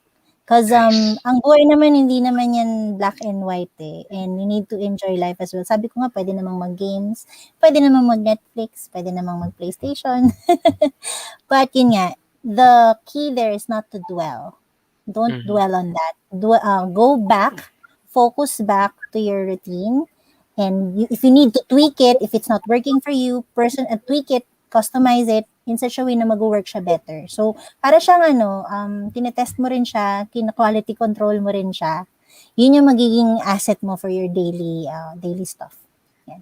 Because Nice. ang buhay naman, hindi naman yan black and white eh. And you need to enjoy life as well. Sabi ko nga, pwede namang mag-games, pwede namang mag-Netflix, pwede namang mag-PlayStation. But yun nga, the key there is not to dwell. Don't dwell on that. Go back, focus back to your routine. And if you need to tweak it, if it's not working for you, tweak it, customize it in such a way na mag-work siya better. So, para siyang tinetest mo rin siya, quality control mo rin siya. Yun yung magiging asset mo for your daily stuff. Yan.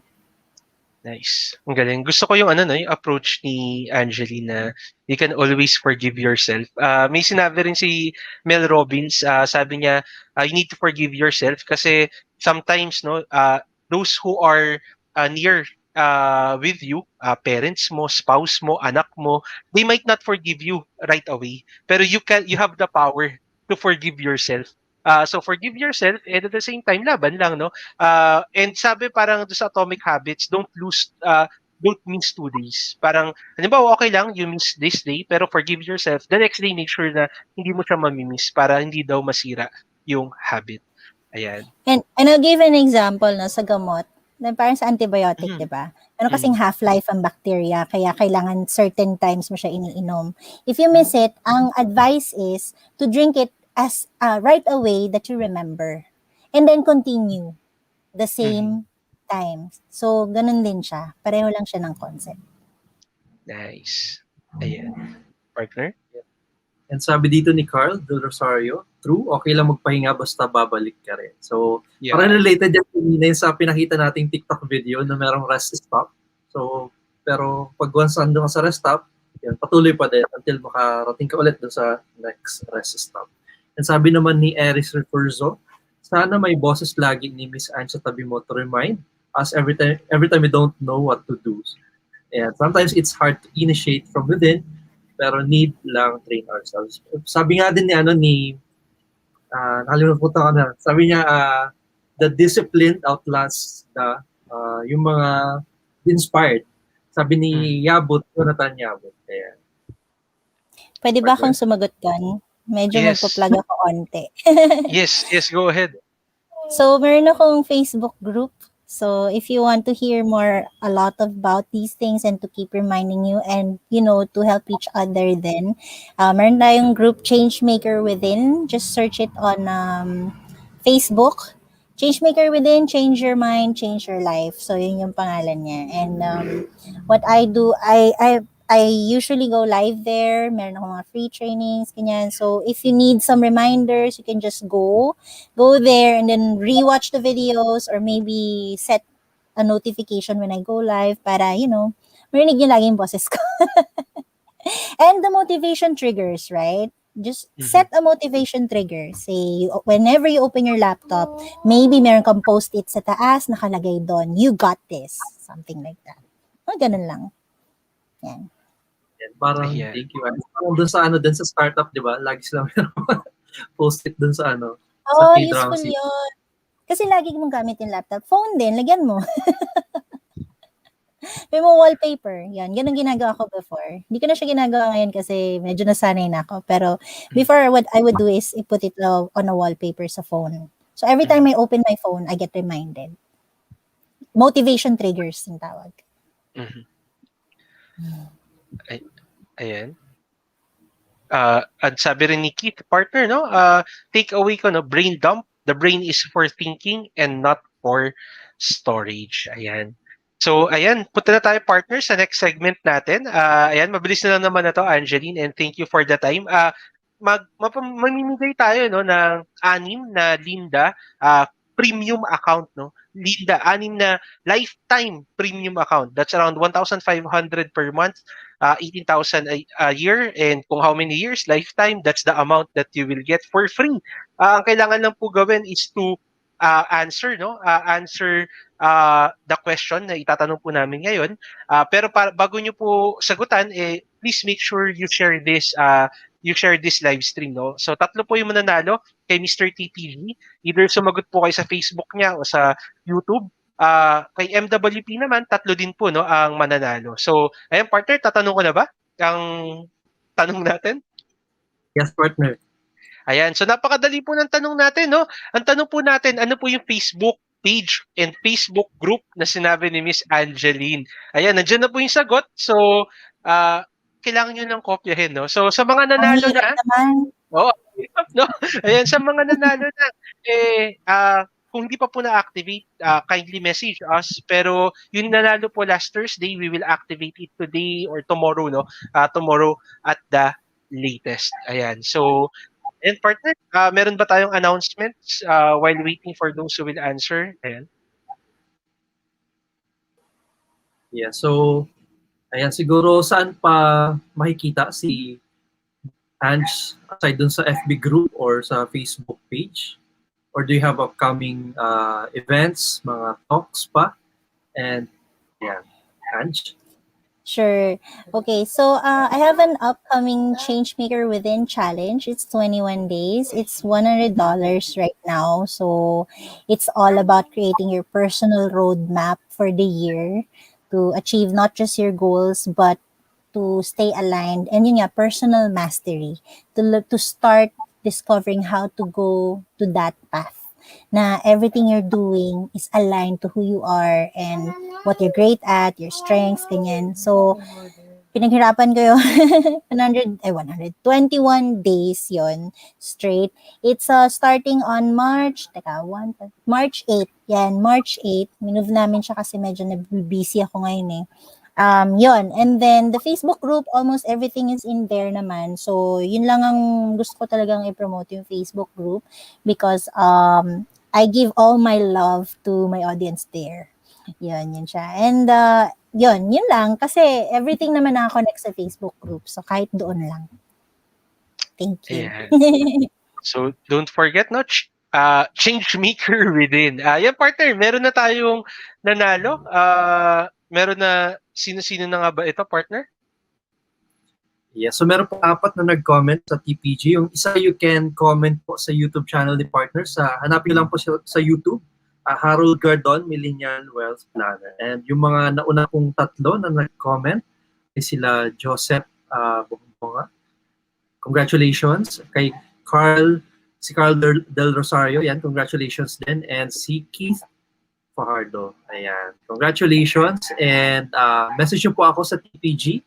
Nice. Ang galing. Gusto ko yung yung approach ni Angeline na you can always forgive yourself. May sinabi rin si Mel Robbins, sabi niya, you need to forgive yourself kasi sometimes those who are near with you, parents mo, spouse mo, anak mo, they might not forgive you right away. Pero you have the power to forgive yourself. So forgive yourself and at the same time laban lang no. And sabi parang doon sa Atomic Habits, don't miss 2 days. Parang halimbawa okay lang you miss this day pero forgive yourself. The next day make sure na hindi mo siya mamimiss para hindi daw masira yung habit. Ayan. And I'll give an example sa gamot. Parang sa antibiotic, di ba? Kasing half-life ang bacteria, kaya kailangan certain times mo siya iniinom. If you miss it, ang advice is to drink it as right away that you remember. And then continue the same times. So, ganun din siya. Pareho lang siya ng concept. Nice. Ayan. Partner? And sabi dito ni Carl Del Rosario, true, okay lang magpahinga basta babalik ka rin. So, parang related yan kanina sa pinakita nating TikTok video na merong rest stop. So, pero pag once nandun ka sa rest stop, yan, patuloy pa din until makarating ka ulit dun sa next rest stop. And sabi naman ni Eris Refurzo, sana may boses lagi ni Miss Anne sa tabi mo to remind us every time we don't know what to do. And sometimes it's hard to initiate from within, pero need lang train ourselves. Sabi nga din ni nakalimutan ko na. Sabi niya, the disciplined outlasts yung mga inspired. Sabi ni Jonathan Yabut. Ayan. Pwede ba akong sumagot doon? Medyo magpa-plug ako onte. Yes, go ahead. So, meron akong Facebook group. So, if you want to hear a lot about these things and to keep reminding you and, to help each other then, meron tayong group Changemaker Within. Just search it on Facebook. Changemaker Within, change your mind, change your life. So, yun yung pangalan niya. And what I do, I usually go live there. Meron akong mga free trainings, ganyan. So, if you need some reminders, you can just go there and then rewatch the videos or maybe set a notification when I go live para, marinig yung laging boses ko. And the motivation triggers, right? Just set a motivation trigger. Say, whenever you open your laptop, maybe meron kang post-it sa taas, nakalagay doon, you got this. Something like that. Ganun lang. Yan. Parang, thank you. Parang dun sa startup, di ba? Lagi sila post-it dun sa sa useful yun. Kasi lagi mong gamit yung laptop. Phone din, lagyan mo. May mga wallpaper. Yan, ganun ginagawa ko before. Hindi ko na siya ginagawa ngayon kasi medyo nasanay na ako. Pero before, what I would do is put it on a wallpaper sa phone. So every time I open my phone, I get reminded. Motivation triggers yung tawag. Mhm. Ayan. At sabi rin ni Keith, partner, no? Take away ko, no? Brain dump. The brain is for thinking and not for storage. Ayan. So, ayan, punta na tayo, partner, sa next segment natin. Ayan, mabilis na lang naman na to, Angeline, and thank you for the time. Mamimigay tayo, no, ng 6 na Lynda premium account, no? Lynda, 6 na lifetime premium account. That's around 1,500 per month. 18,000 a year, and kung how many years, lifetime, that's the amount that you will get for free. Ang kailangan lang po gawin is to answer, no? Answer the question na itatanong po namin ngayon. Pero bago nyo po sagutan, please make sure you share this live stream, no? So tatlo po yung mananalo kay Mr. TPG. Either sumagot po kayo sa Facebook niya o sa YouTube. Kay MWP naman, 3 din po, no, ang mananalo. So, ayan, partner, tatanong ko na ba ang tanong natin? Yes, partner. Ayan, so napakadali po ng tanong natin, no? Ang tanong po natin, ano po yung Facebook page and Facebook group na sinabi ni Miss Angeline? Ayan, nandiyan na po yung sagot. So, kailangan nyo nang kopyahin, no? So, sa mga nanalo Ang hirap na, naman. no? Ayan, sa mga nanalo na, kung hindi pa po na-activate, kindly message us. Pero yung nanalo po last Thursday, we will activate it today or tomorrow, no? Tomorrow at the latest. Ayan. So, and partner, meron ba tayong announcements while waiting for those who will answer? Ayan. Yeah, so, ayan, siguro saan pa makikita si Ange aside dun sa FB group or sa Facebook page? Or do you have upcoming events, mga talks pa? And yeah, Ange? Sure. Okay, so I have an upcoming Changemaker Within challenge. It's 21 days. It's $100 right now. So it's all about creating your personal roadmap for the year to achieve not just your goals, but to stay aligned and yun nga, personal mastery to start discovering how to go to that path na everything you're doing is aligned to who you are and what you're great at, your strengths, ganyan. So, pinaghirapan ko yung 121 days yon straight. It's starting on March 8. Yan, March 8. Minove namin siya kasi medyo busy ako ngayon eh. Yon. And then, the Facebook group, almost everything is in there naman. So, yun lang ang gusto ko talagang i-promote yung Facebook group because I give all my love to my audience there. Yun siya. And, yun lang. Kasi everything naman nakakonect sa Facebook group. So, kahit doon lang. Thank you. Ayan. So, don't forget, no? Changemaker Within. Yan, partner, meron na tayong nanalo. Meron na, sino-sino na nga ba ito, partner? Yeah, so meron po 4 na nag-comment sa TPG. Yung isa, you can comment po sa YouTube channel ni partner. Hanapin lang po sa YouTube. Harold Gardon, Millennial Wealth Planner. And yung mga nauna pong 3 na nag-comment ay sila Joseph Bumbonga. Congratulations. Kay si Carl Del Rosario, yan, congratulations din. And si Keith Fajardo. Ayan. Congratulations. And message nyo po ako sa TPG.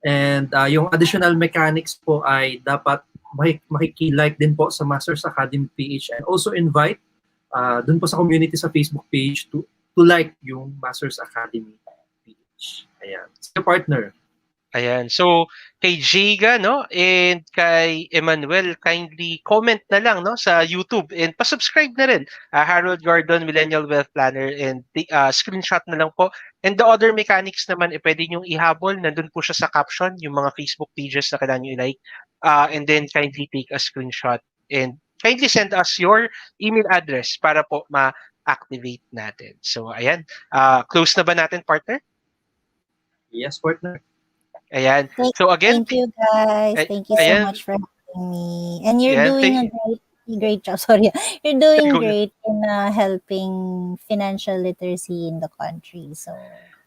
And yung additional mechanics po ay dapat makiki-like din po sa Masters Academy PH and also invite dun po sa community sa Facebook page to like yung Masters Academy PH. Ayan. Sige, partner. Ayan. So, kay Jega, no, and kay Emmanuel, kindly comment na lang, no, sa YouTube and pa-subscribe na rin. Harold Gardon, Millennial Wealth Planner, and screenshot na lang po. And the other mechanics naman, pwede nyo ihabol. Nandun po siya sa caption, yung mga Facebook pages na kailangan nyo i-like. And then, kindly take a screenshot. And kindly send us your email address para po ma-activate natin. So, ayan. Close na ba natin, partner? Yes, partner. Ayan. So again, thank you guys. Thank you so much for having me. And you're doing a great job. Sorry. You're doing great in helping financial literacy in the country. So,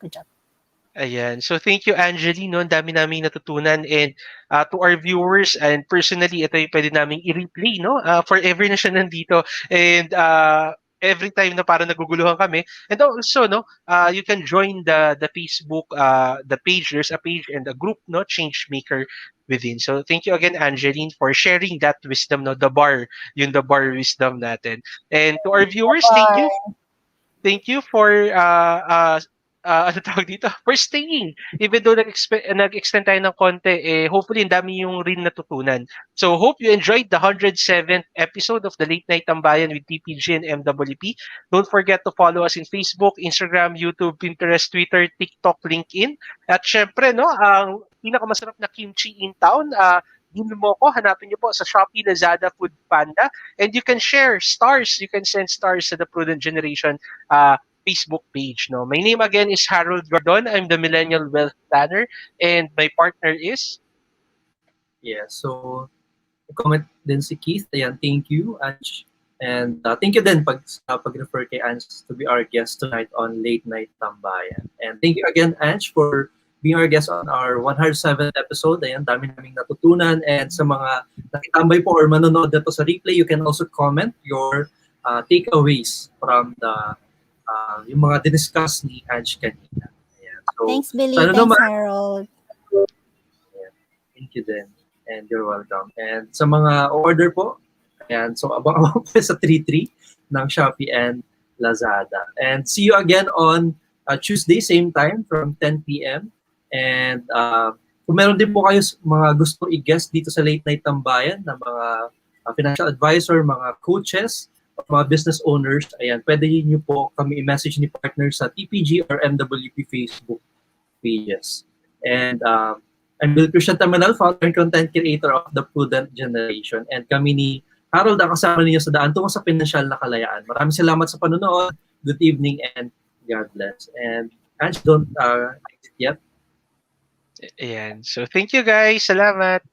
good job. Ayan. So thank you, Angeline. No? Ang dami naming natutunan. And to our viewers, and personally, ito yung pwede naming i-replay. No? Forever na siya nandito. And every time na parang naguguluhan kami. And also, no, you can join the Facebook, the page. There's a page and a group, no, Change Maker within. So thank you again, Angeline, for sharing that wisdom, no, the bar wisdom natin. And to our viewers, thank you. Thank you for ano tawag dito? For staying. Even though nag-extend tayo ng konti, hopefully ang dami yung rin natutunan. So hope you enjoyed the 107th episode of the Late Night Tambayan with TPG and MWP. Don't forget to follow us in Facebook, Instagram, YouTube, Pinterest, Twitter, TikTok, LinkedIn. At syempre, no, ang pinakamasarap na kimchi in town, Gino mo ko, hanapin niyo po sa Shopee, Lazada, Food Panda. And you can share stars. You can send stars to the Prudent Generation Facebook page. No, my name again is Harold Gardon. I'm the Millennial Wealth Planner, and my partner is. Yeah, so comment din si Keith. Ayan, thank you, Ange. And thank you din pag-refer kay Ange to be our guest tonight on Late Night Tambayan. And thank you again, Ange, for being our guest on our 107th episode. Ayan, dami naming natutunan. And sa mga nakitambay po or manonood na to sa replay, you can also comment your takeaways from yung mga diniscuss ni Ange kanina. Ayan. So, Thanks, Bille. sana Thanks, naman, Harold. ayan, thank you din. And you're welcome. And sa mga order po, ayan, so abang-abang po sa 3-3 ng Shopee and Lazada. And see you again on Tuesday, same time from 10 p.m. And kung meron din po kayo mga gusto i-guest dito sa Late Night Tambayan na mga financial advisor, mga coaches, mga business owners, ayan, pwede niyo po kami i-message ni partner sa TPG or MWP Facebook pages. And I'm Christiane Temanel, founder and content creator of the Prudent Generation. And kami ni Harold ang kasama ninyo sa daan tungo sa pinansyal na kalayaan. Maraming salamat sa panonood. Good evening and God bless. And Ange, don't exit yet. Ayan. So thank you guys. Salamat.